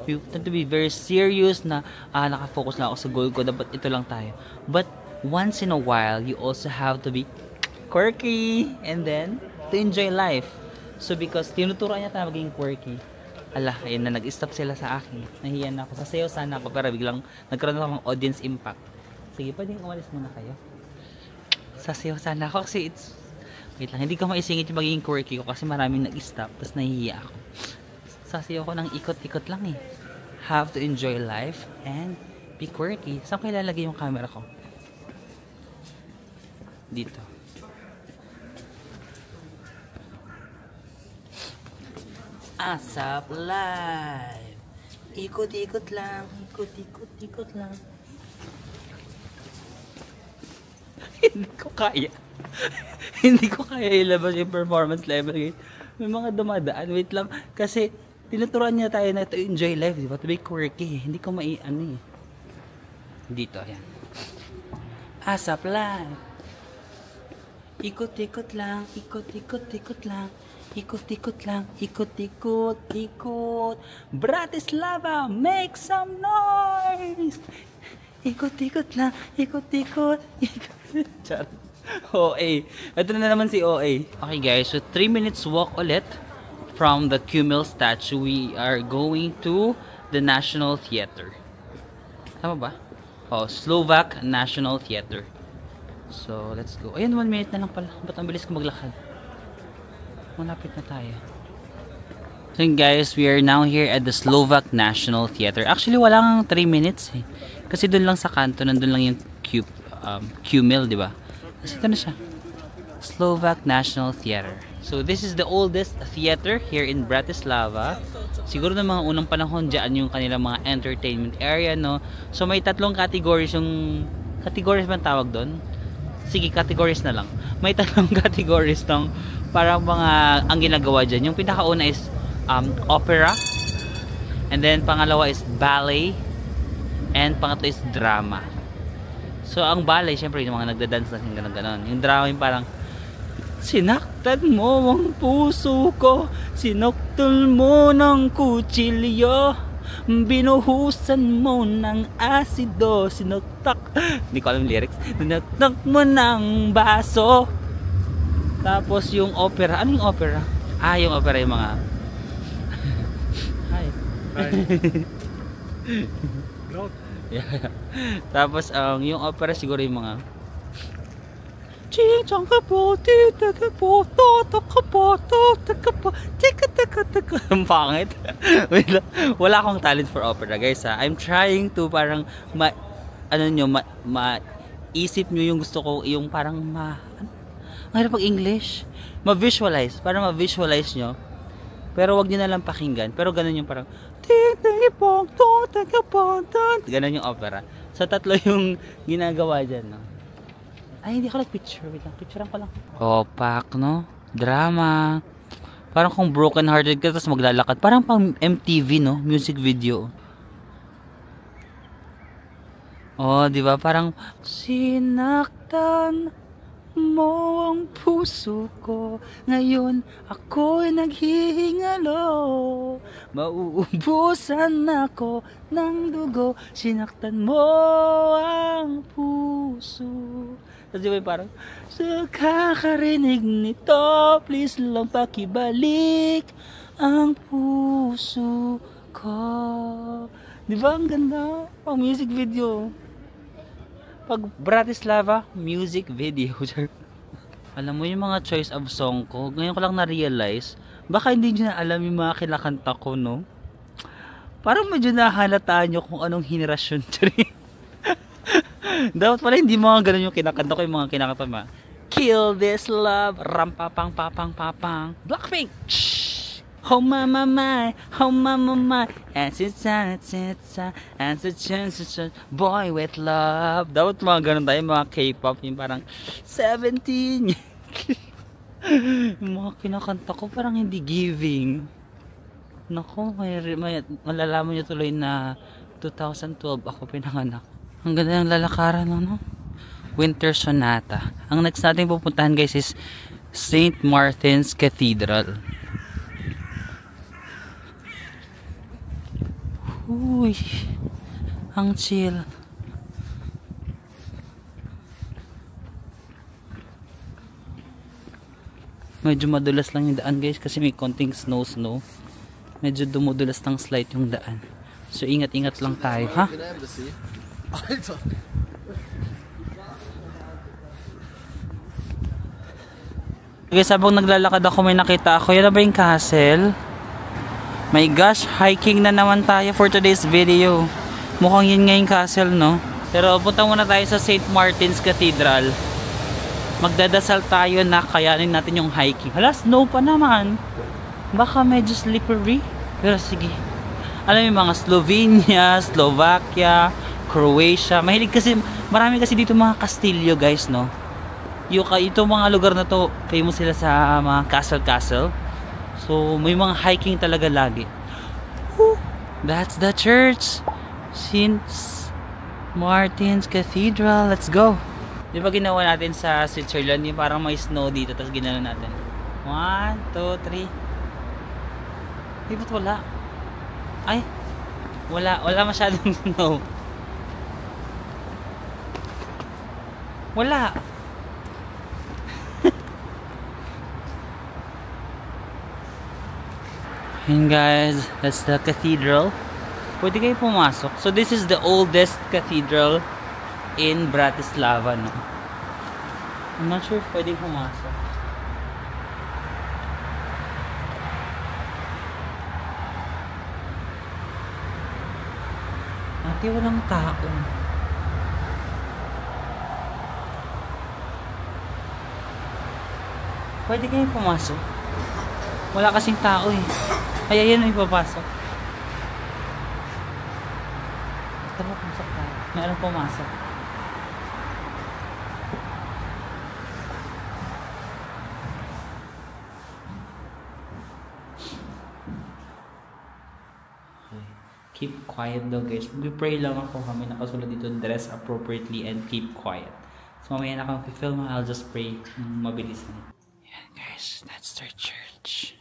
We tend to be very serious na, nakafocus na ako sa goal ko, dapat ito lang tayo. But once in a while, you also have to be quirky and then to enjoy life. So because tinuturuan niya tayo maging quirky, ayun na, nag-stop sila sa akin. Nahiyan na ako. Sasayaw sana ako pero biglang nagkaroon ako ng audience impact. Sige, pwedeng umalis muna kayo. Sasayaw sana ako kasi wait lang, hindi ko maisingit yung magiging quirky ko kasi maraming nag-stop tapos nahihiya ako. Sasayaw ko ng ikot-ikot lang eh. Have to enjoy life and be quirky. Saan ko ilalagay yung camera ko? Dito. ASAP Live. Ikot-ikot lang. Ikot-ikot lang. Hindi ko kaya. Hindi ko kaya ilabas yung performance level. May mga dumadaan. Wait lang. Kasi tinuturuan niya tayo na to enjoy life. Diba? To be quirky. Hindi ko ano eh. Dito. Yan. ASAP Live. Ikot-ikot lang. Ikot-ikot-ikot lang. Ikot-ikot lang, ikot-ikot, ikot. Bratislava, make some noise! Ikot-ikot lang, ikot-ikot, ikot. Char. OA. Ito na naman si OA. Okay guys, so 3 minutes walk ulit from the Kummel statue. We are going to the National Theater. Tama ba? Oh, Slovak National Theater. So, let's go. Ayan, 1 minute na lang pala. Ba't ang bilis ko maglakad? Malapit na tayo. So guys, we are now here at the Slovak National Theater. Actually, wala kang 3 minutes eh. Kasi doon lang sa kanto, nandun lang yung Kummel, di ba? Kasi ito na siya. Slovak National Theater. So this is the oldest theater here in Bratislava. Siguro ng mga unang panahon dyan yung kanilang mga entertainment area, no? So may 3 categories yung... Categories ba tawag doon? Sige, categories na lang. May 3 categories ng parang mga ang ginagawa dyan. Yung pinakauna is opera, and then pangalawa is ballet, and pangatlo is drama. So ang ballet, syempre yung mga nagda-dance na gano'n. Yung drama yung parang sinaktan mo ang puso ko, sinoktul mo ng kutsilyo, binuhusan mo ng asido, sinuktak, hindi ko alam lyrics, sinuktak mo ng baso. Tapos yung opera. Ano yung opera? Ah, yung opera yung mga... Hi. Hi. No. Yeah. Tapos yung opera siguro yung mga... Ching chong ka po, tita ka po, toto ka po, toto ka po, tika taka taka. Ang pangit. Wala akong talent for opera, guys, ha. I'm trying to parang isip nyo yung gusto ko, yung parang ang hirap pag English. Ma-visualize, para ma-visualize nyo. Pero wag nyo na lang pakinggan. Pero ganun yung parang ganun yung opera. So tatlo yung ginagawa dyan, no? Ay, hindi ako nag-picture. Wait lang, picturean ko lang. Opak, no? Drama. Parang kung broken hearted ka tapos maglalakad. Parang pang MTV, no? Music video. Oh, di ba? Parang sinaktan mo ang puso ko. Ngayon ako'y naghihingalo. Mauubusan ako ng dugo. Sinaktan mo ang puso. Tapos di ba parang sa kakarinig nito, please lang pakibalik ang puso ko. Di ba ang ganda? Pang music video. Pag Bratislava music video. Alam mo yung mga choice of song ko, ngayon ko lang na-realize, baka hindi nyo na alam yung mga kinakanta ko, no? Parang medyo nahalataan nyo kung anong henerasyon. Dapat pala hindi mga ganun yung kinakanta ko, yung mga kinakanta ma. Kill this love, rampapang papang papang. Blackpink! Shhh! Oh mama my, oh mama my, and boy with love. Dapat mga ganun tayo, mga K-pop, yung parang 17. Yung mga kinakanta ko parang hindi giving. Nako, may malalaman nyo tuloy na 2012 ako pinanganak. Ang ganda ng lalakaran, no? Winter Sonata. Ang next natin pupuntahan, guys, is St. Martin's Cathedral. Uy, ang chill. Medyo madulas lang yung daan, guys, kasi may konting snow. Medyo dumudulas ng slight yung daan. So ingat-ingat lang tayo, ha? Guys, habang naglalakad ako, may nakita ako. Yan na ba yung castle? My gosh, hiking na naman tayo for today's video. Mukhang yun nga yung castle, no? Pero punta muna tayo sa St. Martin's Cathedral. Magdadasal tayo na kayanin natin yung hiking. Hala, snow pa naman. Baka medyo slippery. Pero sige. Alam mo yung mga Slovenia, Slovakia, Croatia. Mahilig kasi, marami kasi dito mga kastilyo, guys, no? Ito mga lugar na to, famous sila sa mga castle. So may mga hiking talaga lagi. Woo! That's the church, St. Martin's Cathedral. Let's go. Di ba ginawa natin sa Switzerland, yung parang may snow dito, tapos ginawa natin 1, 2, 3. Ba't wala? Ay, wala masyadong snow. Wala. And guys, that's the cathedral. Pwede kayo pumasok. So this is the oldest cathedral in Bratislava, no? I'm not sure if pwede pumasok. Ate, walang tao. Pwede kayo pumasok. Wala kasing tao eh. Ay, ayan na ipapasok. Tara, pumasok tayo. Meron pumasok. Keep quiet daw, guys. Mag-pray lang ako. Kami nakasulat dito, dress appropriately and keep quiet. So mamaya na akong film, I'll just pray. Mabilis na. Yan, guys. That's their church.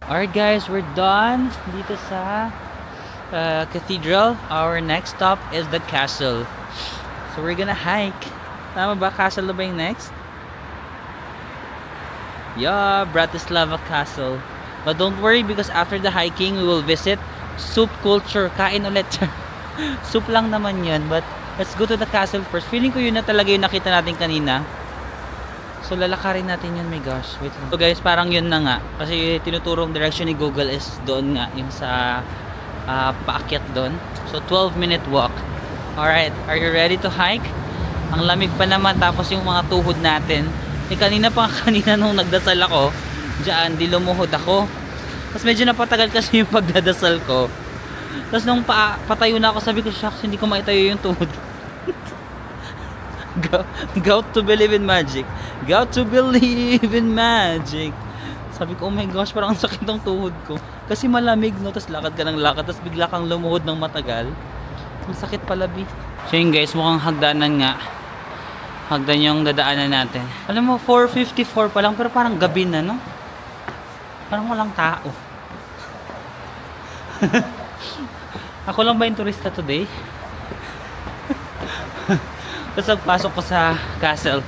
Alright, guys. We're done dito sa cathedral. Our next stop is the castle. So we're gonna hike. Tama ba? Castle na ba yung next? Yeah, Bratislava Castle. But don't worry because after the hiking, we will visit soup culture. Kain ulit. Soup lang naman yun. But let's go to the castle first. Feeling ko yun na talaga yung nakita natin kanina. So lalakarin natin yun. My gosh, wait lang. So guys, parang yun na nga. Kasi tinuturong direction ni Google is doon nga. Yung sa paakyat doon. So 12-minute walk. Alright, are you ready to hike? Ang lamig pa naman, tapos yung mga tuhod natin. Kanina nung nagdasal ako, diyan, di lumuhod ako. Tapos medyo napatagal kasi yung pagdadasal ko. Tapos nung patayo na ako, sabi ko, shucks, hindi ko maitayo yung tuhod. Got to believe in magic. Got to believe in magic. Sabi ko, oh my gosh, parang ang sakit ng tuhod ko. Kasi malamig, no? Tapos lakad ka ng lakad, tapos bigla kang lumuhod ng matagal. Masakit pala, bi. So yun guys, mukhang hagdanan nga. Hagdan yung dadaanan natin. Alam mo, 4:54 pa lang, pero parang gabi na, no? Parang walang tao. Ako lang ba yung turista today? Tapos pagpasok ko sa castle,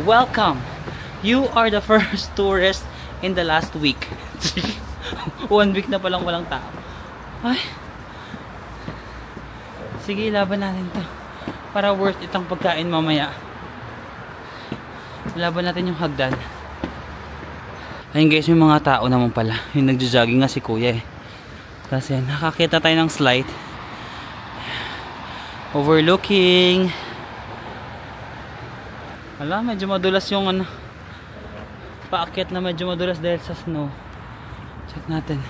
welcome! You are the first tourist in the last week. 1 week na palang walang tao. Ay. Sige, laban natin to. Para worth itong pagkain mamaya. Laban natin yung hagdan. Ayun guys, may mga tao naman pala. Yung nagja-jogging nga si kuya eh. Kasi nakakita tayo ng slide. Overlooking. Wala, medyo madulas yung ano. Paakyat na medyo madulas dahil sa snow. Check natin.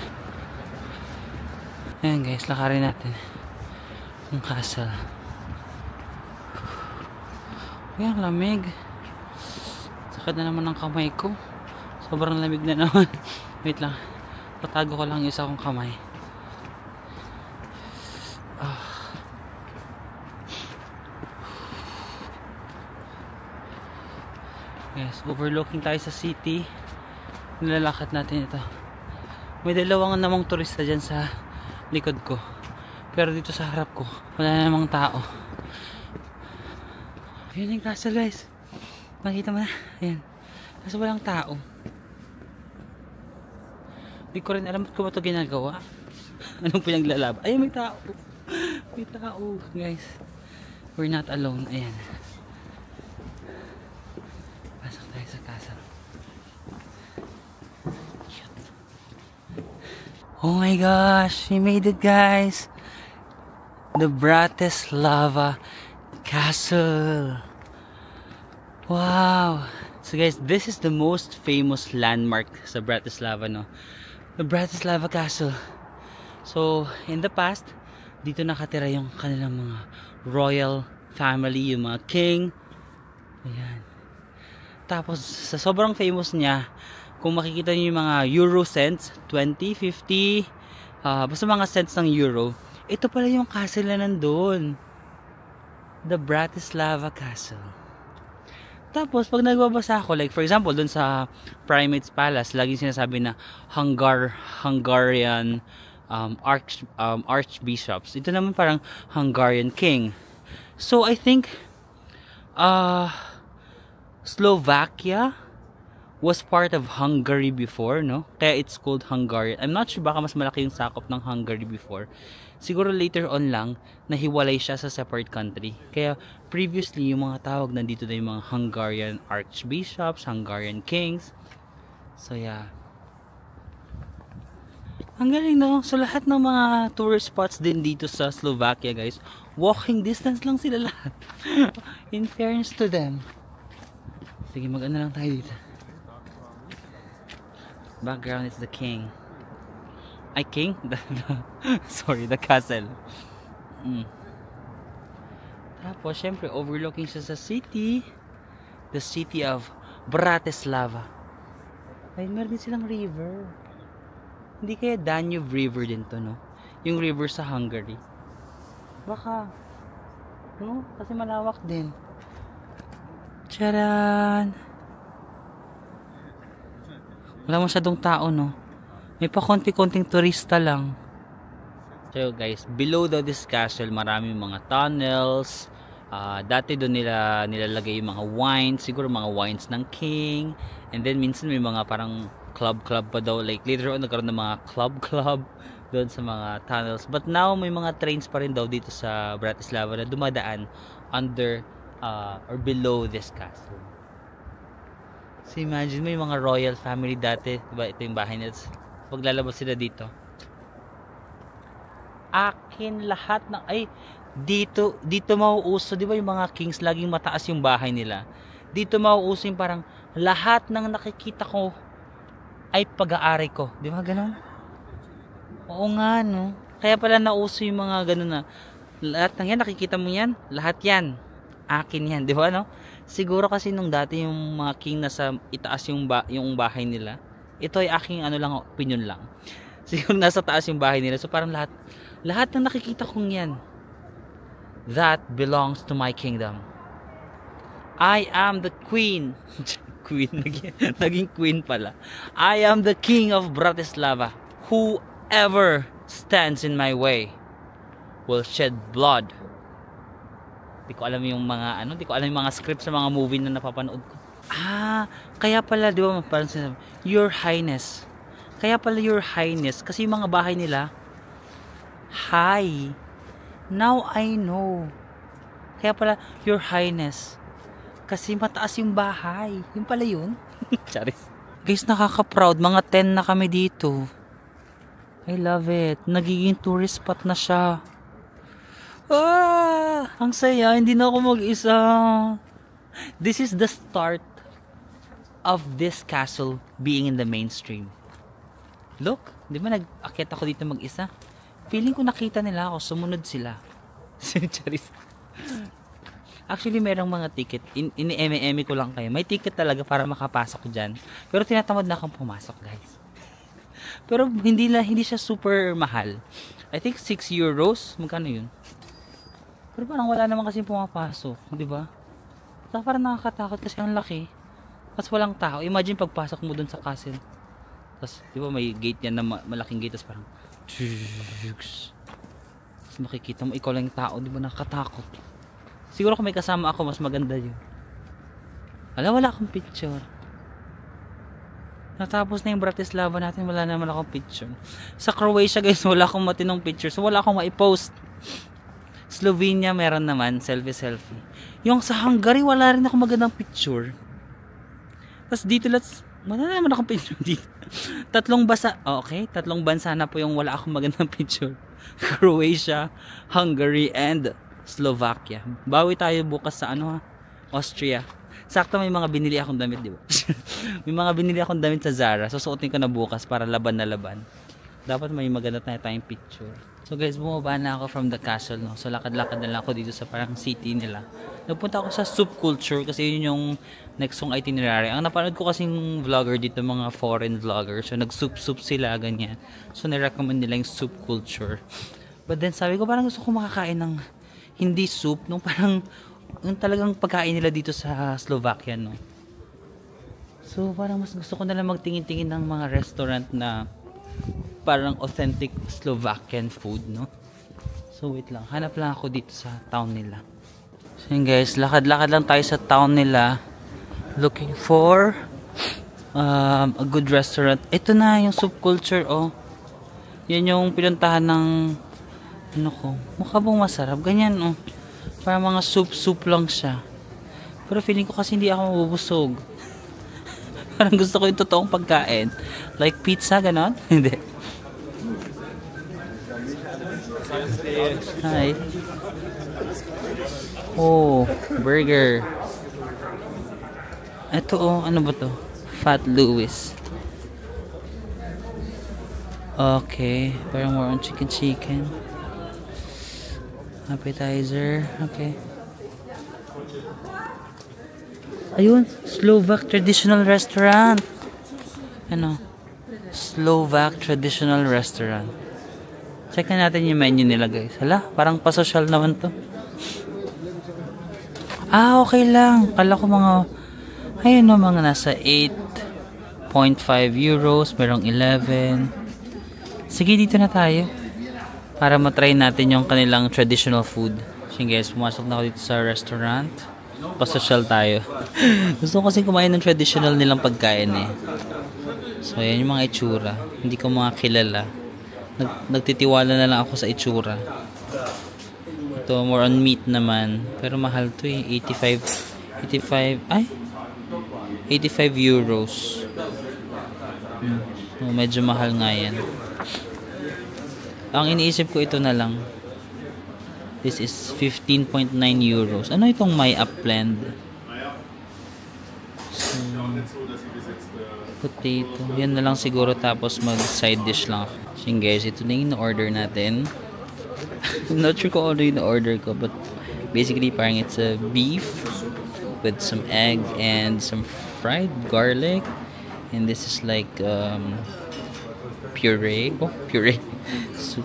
Ayan guys, lakarin natin. Yung castle. Ayan, lamig. Sakit na naman ang kamay ko. Sobrang lamig na naman. Wait lang. Patago ko lang yung isa kong kamay. Yes, overlooking tayo sa city. Nilalakad natin ito. May dalawang namang turista dyan sa likod ko. Pero dito sa harap ko, wala na namang tao. Ayun yung castle guys. Makita mo na. Ayan. Kasi walang tao. Hindi ko rin alam kung ba ito ginagawa. Anong pinaglalaba? Ayun, may tao. May tao guys. We're not alone. Ayan. Pasok tayo sa castle. Cute. Oh my gosh. We made it guys. The Bratislava Castle. Wow. So guys, this is the most famous landmark sa Bratislava, no? The Bratislava Castle. So, in the past, dito nakatira yung kanilang mga royal family, yung mga king. Ayan. Tapos, sa sobrang famous niya, kung makikita niyo yung mga euro cents, 20, 50, basta mga cents ng euro, ito pala yung castle na nandun. The Bratislava Castle. Tapos, pag nagbabasa ako, like for example, dun sa Primates Palace, laging sinasabi na Hungarian archbishops. Ito naman parang Hungarian king. So, I think Slovakia was part of Hungary before, no? Kaya it's called Hungarian. I'm not sure, baka mas malaki yung sakop ng Hungary before. Siguro later on lang, nahiwalay siya sa separate country. Kaya previously, yung mga tawag nandito na yung mga Hungarian archbishops, Hungarian kings. So yeah. Ang galing, no? So lahat ng mga tourist spots din dito sa Slovakia, guys, walking distance lang sila lahat. In fairness to them. Sige, mag-ano lang tayo dito. Background is the king. Ay, king? Sorry, the castle. Tapos, syempre, overlooking siya sa city. The city of Bratislava. Ay, meron din silang river. Hindi kaya Danube River din to, no? Yung river sa Hungary. Baka, no? Kasi malawak din. Charan! Wala masyadong tao, no? May pa konti-konting turista lang. So guys, below daw this castle, maraming mga tunnels. Dati doon nila nilalagay yung mga wines, siguro mga wines ng king. And then minsan may mga parang club pa daw. Like later on nagkaroon ng mga club doon sa mga tunnels. But now may mga trains pa rin daw dito sa Bratislava na dumadaan under or below this castle. So imagine may mga royal family dati, diba? Ito yung bahay nila. Paglalabas sila dito, akin lahat ng dito mauuso, di ba yung mga kings laging mataas yung bahay nila. Dito mauuso yung parang lahat ng nakikita ko ay pag-aari ko, di ba gano'n? Oo nga, no? Kaya pala nauso yung mga gano'n na lahat ng yan, nakikita mo yan, lahat yan akin yan, di ba, no? Siguro kasi nung dati yung mga king nasa itaas yung bahay nila, ito ay aking opinion lang. Siguro nasa taas yung bahay nila, so parang lahat ng nakikita kong yan, that belongs to my kingdom. I am the queen. Naging queen pala. I am the king of Bratislava. Whoever stands in my way will shed blood. Di ko alam yung mga script sa mga movie na napapanood ko. Kaya pala, di ba, parang sinasabi, Your Highness. Kaya pala Your Highness, kasi yung mga bahay nila, hi. Now I know. Kaya pala, Your Highness. Kasi mataas yung bahay. Yung pala yun. Charis. Guys, nakaka-proud. Mga 10 na kami dito. I love it. Nagiging tourist spot na siya. Ang saya. Hindi na ako mag-isa. This is the start of this castle being in the mainstream. Look. Di ba nag-akit ako dito mag-isa? Feeling ko nakita nila ako, sumunod sila. Charis. Actually, merong mga ticket. Ini-eme ko lang kayo. May ticket talaga para makapasok dyan. Pero tinatamad na akong pumasok, guys. Pero hindi siya super mahal. I think 6 euros. Magkano yun? Pero parang wala naman kasi pumapasok. Di ba? Parang nakakatakot kasi ang laki. Tapos walang tao. Imagine pagpasok mo dun sa castle. Tapos, di ba may gate yan na malaking gate. Tapos parang tapos makikita mo ikaw lang yung tao, di ba, nakakatakot. Siguro kung may kasama ako mas maganda yun. Wala akong picture. Natapos na yung Bratislava natin, wala naman akong picture. Sa Croatia guys, wala akong matinong picture, so wala akong maipost. Slovenia meron naman, selfie. Yung sa Hungary wala rin akong magandang picture. Tapos dito wala naman akong picture dito. Tatlong bansa na po yung wala akong magandang picture. Croatia, Hungary, and Slovakia. Bawi tayo bukas sa Austria. Sakto may mga binili akong damit, di ba? May mga binili akong damit sa Zara. Susuotin ko na bukas para laban na laban. Dapat may maganda tayong picture. So guys, bumaba na ako from the castle, no? So lakad-lakad na lang ako dito sa parang city nila. Nagpunta ako sa soup culture kasi yun yung next kong itinerary. Ang napanood ko kasing vlogger dito, mga foreign vloggers. So nag-soup sila, ganyan. So nirecommend nila yung soup culture. But then sabi ko, parang gusto ko makakain ng hindi soup, no? Parang yung talagang pagkain nila dito sa Slovakia, no? So parang mas gusto ko na lang magtingin-tingin ng mga restaurant na parang authentic Slovakian food, no? So wait lang, hanap lang ako dito sa town nila. So yun guys, lakad-lakad lang tayo sa town nila, looking for a good restaurant. Ito na yung soup culture, oh. Yan yung pinuntahan ng mukha bang masarap, ganyan, oh. Parang mga soup lang siya. Pero feeling ko kasi hindi ako mabubusog. Parang gusto ko yung totoong pagkain, like pizza, ganon. Hindi. Hi. Oh, burger. Ito, ano ba to? Fat Louis. Okay, parang more on chicken. Appetizer. Okay. Ayun, Slovak traditional restaurant. Slovak traditional restaurant. Check na natin yung menu nila guys. Hala, parang pasosyal naman to. Okay lang. Kala ko mga nasa 8.5 euros. Merong 11. Sige, dito na tayo. para matry natin yung kanilang traditional food. So guys, pumasok na ako dito sa restaurant. Pasosyal tayo. Gusto ko kasi kumain ng traditional nilang pagkain eh. So ayan yung mga itsura. Hindi ko mga kilala. Nagtitiwala na lang ako sa itsura. Ito more on meat naman. Pero mahal to eh. 85 euros. So, medyo mahal nga yan. Ang iniisip ko ito na lang. This is 15.9 euros. Ano itong My Up blend? So, potato. Yan na lang siguro tapos mag side dish lang. So guys, ito na yung order natin. I'm not sure kung ano yung order ko, but basically parang it's a beef with some egg and some fried garlic. And this is like puree. Oh, puree. So,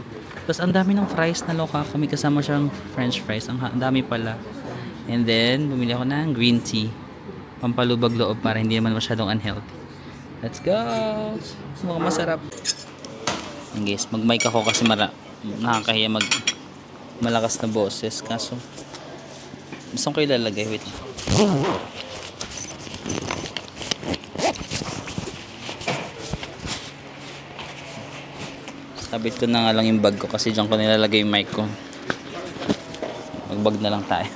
tapos ang dami ng fries na loka. Kami kasama siyang french fries. Ang dami pala. And then, bumili ako ng green tea. Pampalubag loob para hindi naman masyadong unhealthy. Let's go! Mukhang masarap. And guys, mag-mic ako kasi nakakahiya malakas na boses. Kaso, gusto ko ilalagay. Wait. Sabit ko na nga lang yung bag ko kasi dyan ko nilalagay yung mic ko. Mag-bag na lang tayo.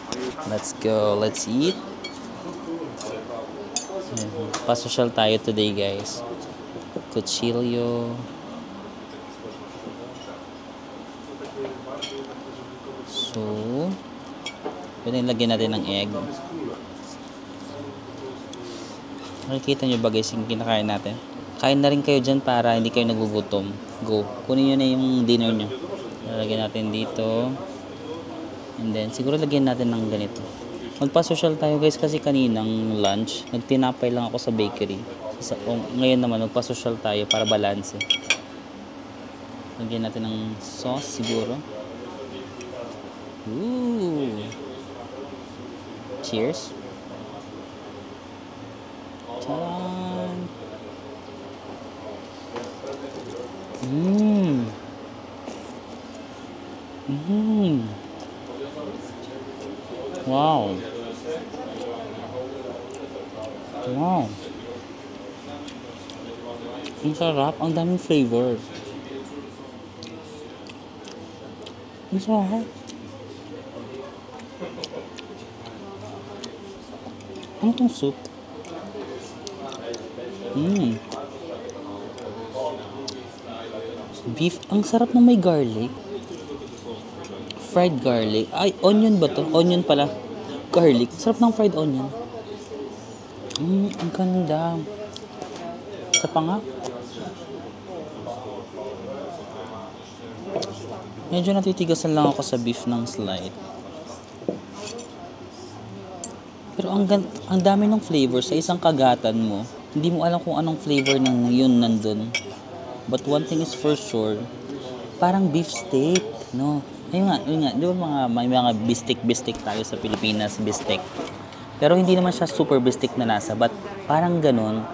Let's go. Let's eat. Pasosyal tayo today guys. Cuchillo. So, pwede lagyan natin ng egg. Nakikita nyo ba guys yung kinakain natin? Kain na rin kayo dyan para hindi kayo nagugutom. Go. Kunin nyo na yung dinner nyo. Lalagyan natin dito. And then, siguro lagyan natin ng ganito. Magpa-social tayo guys kasi kaninang lunch, nagtinapay lang ako sa bakery. Ngayon naman, magpa-social tayo para balance. Lagyan natin ng sauce siguro. Ooh. Cheers. Charan. Wow. Wow. Ang sarap. Ang daming flavor. Ang sarap. Ano tong soup? Beef. Ang sarap ng may garlic. Fried garlic. Ay, onion ba to? Onion pala. Garlic. Sarap ng fried onion. Ang ganda. Isa pa nga. Medyo natitigasan lang ako sa beef ng slide. Pero ang dami ng flavor sa isang kagatan mo. Hindi mo alam kung anong flavor ng yun nandun. But one thing is for sure, parang beef steak, no? Ayun nga. Di ba may mga bistik tayo sa Pilipinas, bistik. Pero hindi naman siya super bistik na lasa, but parang ganun.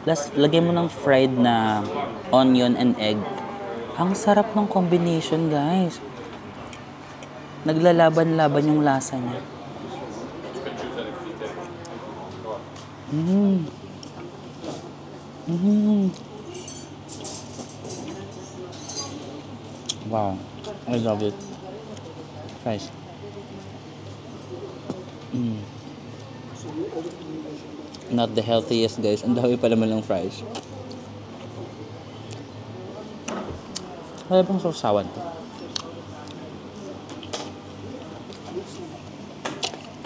Plus, lagay mo ng fried na onion and egg. Ang sarap ng combination, guys. Naglalaban-laban yung lasa niya. Wow, I love it. Fries. Not the healthiest guys. Ang dami pa naman ng fries. Wala bang sausawan to?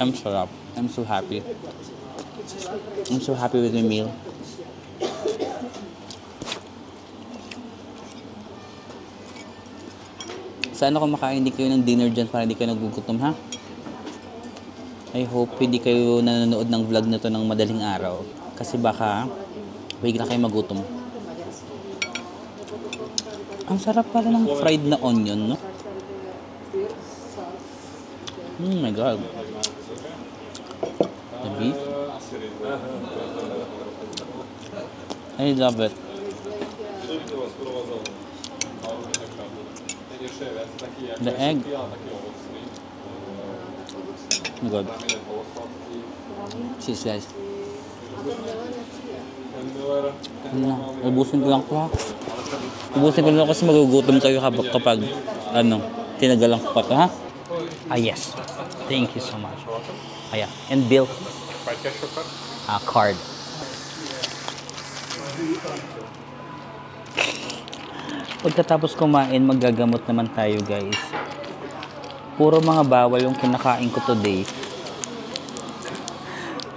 I'm sarap. I'm so happy. I'm so happy with my meal. Sana kung makain hindi kayo ng dinner dyan para hindi kayo nagugutom, ha? I hope hindi kayo nanonood ng vlog na to ng madaling araw. Kasi baka bigla kayo magutom. Ang sarap pala ng fried na onion, no? Oh my God. The beef. I love it. The egg. Good. Cheese guys. Ubusin ko lang ko ha. Ubusin ko lang kasi magugutom kayo kapag tinagalan ko pa to ha. Ah yes. Thank you so much. Ah yeah. And bill. Card. Pagkatapos kumain, magagamot naman tayo guys. Puro mga bawal yung kinakain ko today.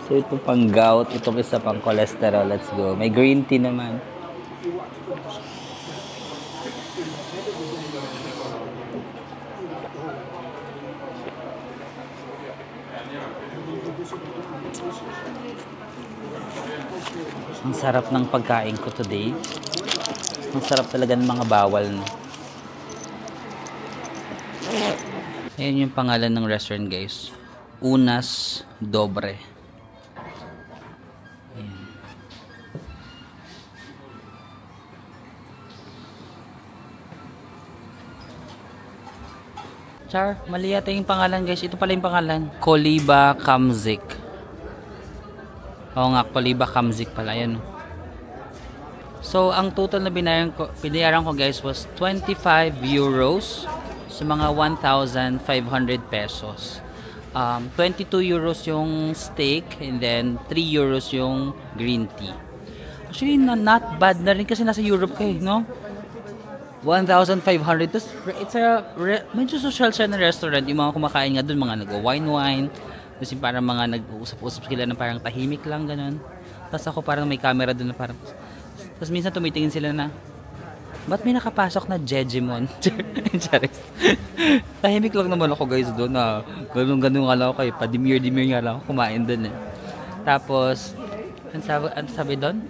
So ito pang gout, ito isa pang cholesterol. Let's go. May green tea naman. Ang sarap ng pagkain ko today. Ang sarap talaga ng mga bawal. No? Ayan yung pangalan ng restaurant guys. Unas Dobre. Ayan. Char, mali yata yung pangalan guys. Ito pala yung pangalan. Koliba Kamzik. Oo nga, Koliba Kamzik pala. Ayan. So, ang total na binayaran ko guys was 25 euros. So, mga 1,500 pesos. 22 euros yung steak and then 3 euros yung green tea. Actually, not bad na rin kasi nasa Europe kayo, no? 1,500. It's a medyo social siya na restaurant. Yung mga kumakain nga dun, mga nag-wine. Kasi parang mga nag-uusap-usap sila na parang tahimik lang, ganun. Tapos ako parang may camera dun na parang... Tapos minsan tumitingin sila na, ba't may nakapasok na Jejimon? Charis. Tahimik lang naman ako guys doon na ganun nga lang ako kayo. Padimir-dimir nga lang ako kumain doon eh. Tapos, ano sabi doon?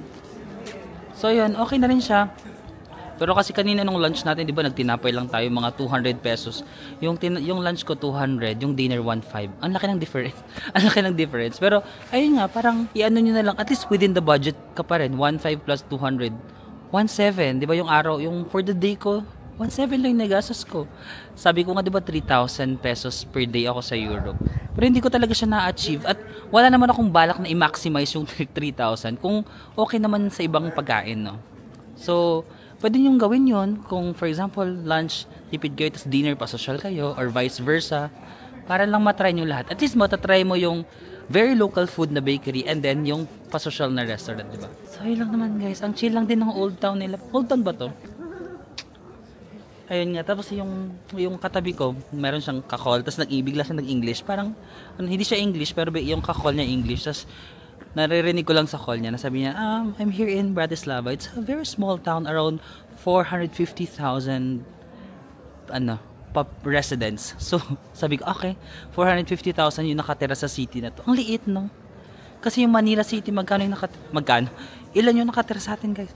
So yun, okay na rin siya. Pero kasi kanina nung lunch natin, di ba, nagtinapay lang tayo mga 200 pesos. Yung lunch ko 200, yung dinner 1.5. Ang laki ng difference. Ang laki ng difference. Pero ayun nga, parang iano nyo na lang, at least within the budget ka pa rin. 1.5 plus 200. 1.7, di ba yung araw, yung for the day ko, 1.7 lang yung nagastos ko. Sabi ko nga, di ba, 3,000 pesos per day ako sa Europe. Pero hindi ko talaga siya na-achieve. At wala naman akong balak na i-maximize yung 3,000 kung okay naman sa ibang pagkain, no? So, pwede nyo gawin yon kung for example lunch tipid kayo tapos dinner pa social kayo or vice versa para lang matry nyo lahat. At least matatry mo yung very local food na bakery and then yung pa-social na restaurant, diba? So yun lang naman guys, ang chill lang din ng Old Town nila. Old Town ba to? Ayun nga, tapos yung katabi ko meron siyang kakol tapos bigla siya nag-English, parang hindi siya English pero yung kakol niya English. Tapos naririnig ko lang sa call niya, nasabi niya, I'm here in Bratislava. It's a very small town, around 450,000 residents. So, sabi ko, okay, 450,000 yung nakatira sa city na to. Ang liit, no? Kasi yung Manila City, magkano? Ilan yung nakatira sa atin, guys?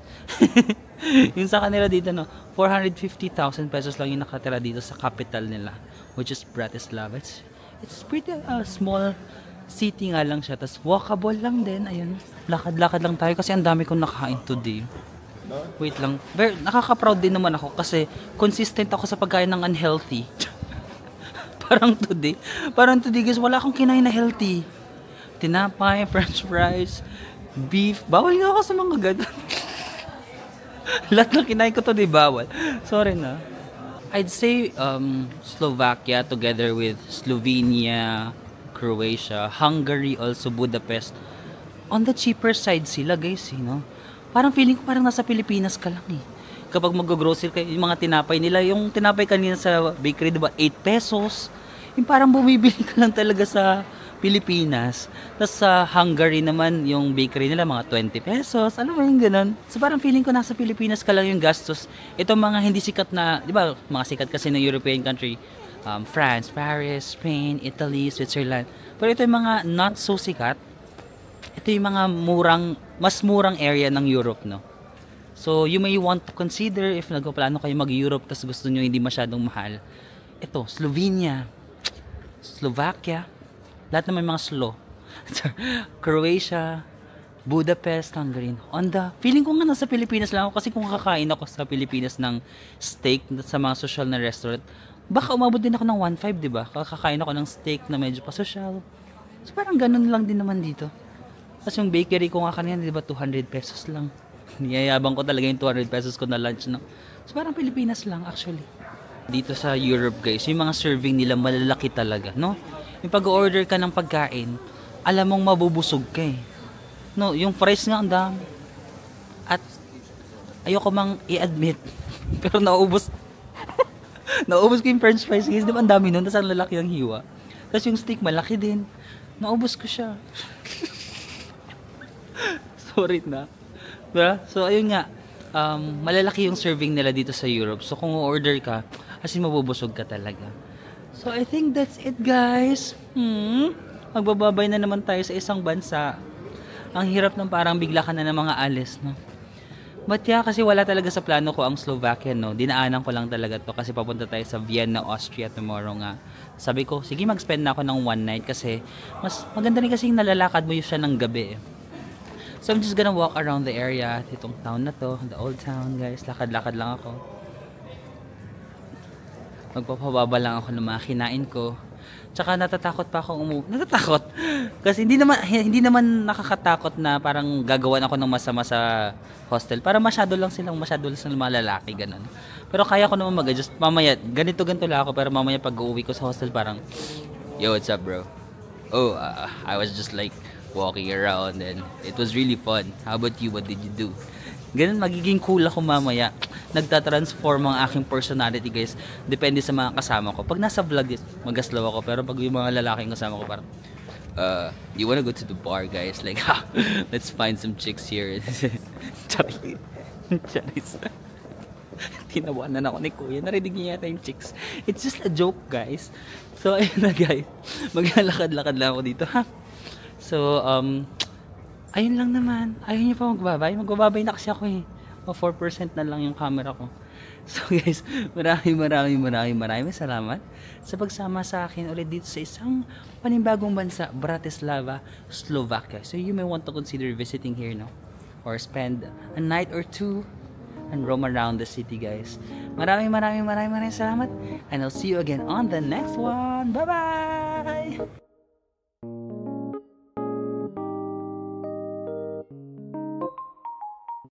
Yung sa kanila dito, no? 450,000 pesos lang yung nakatira dito sa capital nila, which is Bratislava. It's pretty small city nga lang siya, tas walkable lang din. Ayun, lakad-lakad lang tayo kasi ang dami kong nakain today. Wait lang, nakaka-proud din naman ako kasi consistent ako sa pagkain ng unhealthy. parang today guys, wala akong kinain na healthy. Tinapay, french fries, beef, bawal nga ako sa mga ganun. Lahat ng kinain ko today bawal. Sorry na. I'd say Slovakia together with Slovenia, Croatia, Hungary, also Budapest. On the cheaper side sila guys, you know? Parang feeling ko parang nasa Pilipinas ka lang eh. Kapag mag-grocery kayo, yung mga tinapay nila, yung tinapay kanina sa bakery, diba, 8 pesos. Yung parang bumibili ka lang talaga sa Pilipinas. Tapos sa Hungary naman, yung bakery nila, mga 20 pesos. Alam mo yung ganun? So parang feeling ko nasa Pilipinas ka lang yung gastos. Itong mga hindi sikat na, diba, mga sikat kasi ng European country, France, Paris, Spain, Italy, Switzerland. Pero ito yung mga not so sikat. Ito yung mga mas murang area ng Europe, no? So, you may want to consider if nagpaplano kayo mag-Europe tapos gusto nyo hindi masyadong mahal. Ito, Slovenia, Slovakia, lahat naman mga slow. Croatia, Budapest, Hungary. Feeling ko nga nasa Pilipinas lang ako kasi kung kakain ako sa Pilipinas ng steak sa mga social na restaurant, baka umabot din ako ng 1.5, di ba? Kakain ako ng steak na medyo pa-social. So parang ganun lang din naman dito. Kasi yung bakery ko nga kanina, di ba, 200 pesos lang. Niyayabang ko talaga yung 200 pesos ko na lunch, no? So parang Pilipinas lang actually. Dito sa Europe guys, yung mga serving nila malalaki talaga, no? Yung pag-order ka ng pagkain, alam mong mabubusog ka eh. No, yung fries nga ang dami. At ayoko mang i-admit, pero naubos naubos ko yung french fries guys. Di ba ang dami nun? Tapos ang lalaki ng hiwa. Tapos yung steak malaki din. Naubos ko siya. Sorry na. Diba? So ayun nga, malalaki yung serving nila dito sa Europe. So kung order ka, kasi mabubusog ka talaga. So I think that's it guys. Magbababay na naman tayo sa isang bansa. Ang hirap ng parang bigla ka na ng mga alis, no? But yeah, kasi wala talaga sa plano ko ang Slovakia, no? Dinaanan ko lang talaga to kasi papunta tayo sa Vienna, Austria tomorrow nga. Sabi ko, sige mag-spend na ako ng one night kasi mas maganda rin kasi yung nalalakad mo yun siya ng gabi. So I'm just gonna walk around the area, itong town na to, the old town guys. Lakad-lakad lang ako. Magpapababa lang ako ng mga kinain ko. Tsaka natatakot pa akong natatakot. Kasi hindi naman nakakatakot na parang gagawan ako ng masama sa hostel. Para masyado lang silang mga lalaki, ganun. Pero kaya ko naman mag-adjust. Mamaya, ganito lang ako. Pero mamaya pag uuwi ko sa hostel, parang, yo, what's up, bro? Oh, I was just like walking around and it was really fun. How about you? What did you do? Ganun, magiging cool ako mamaya. Nagtatransform ang aking personality guys. Depende sa mga kasama ko. Pag nasa vlog, magaslaw ako. Pero pag yung mga lalaking kasama ko, parang, you wanna go to the bar guys? Like, let's find some chicks here. Charis. Tinawanan ako ni Kuya. Narinig niya yata yung chicks. It's just a joke guys. So, ayun na guys. Maglalakad-lakad lang ako dito, ha? So, ayun lang naman. Ayaw niyo pa magbabay. Magbabay na kasi ako eh. O 4% na lang yung camera ko. So guys, maraming salamat sa pagsama sa akin ulit dito sa isang panibagong bansa, Bratislava, Slovakia. So you may want to consider visiting here, no? Or spend a night or two and roam around the city, guys. Maraming salamat. And I'll see you again on the next one. Bye-bye!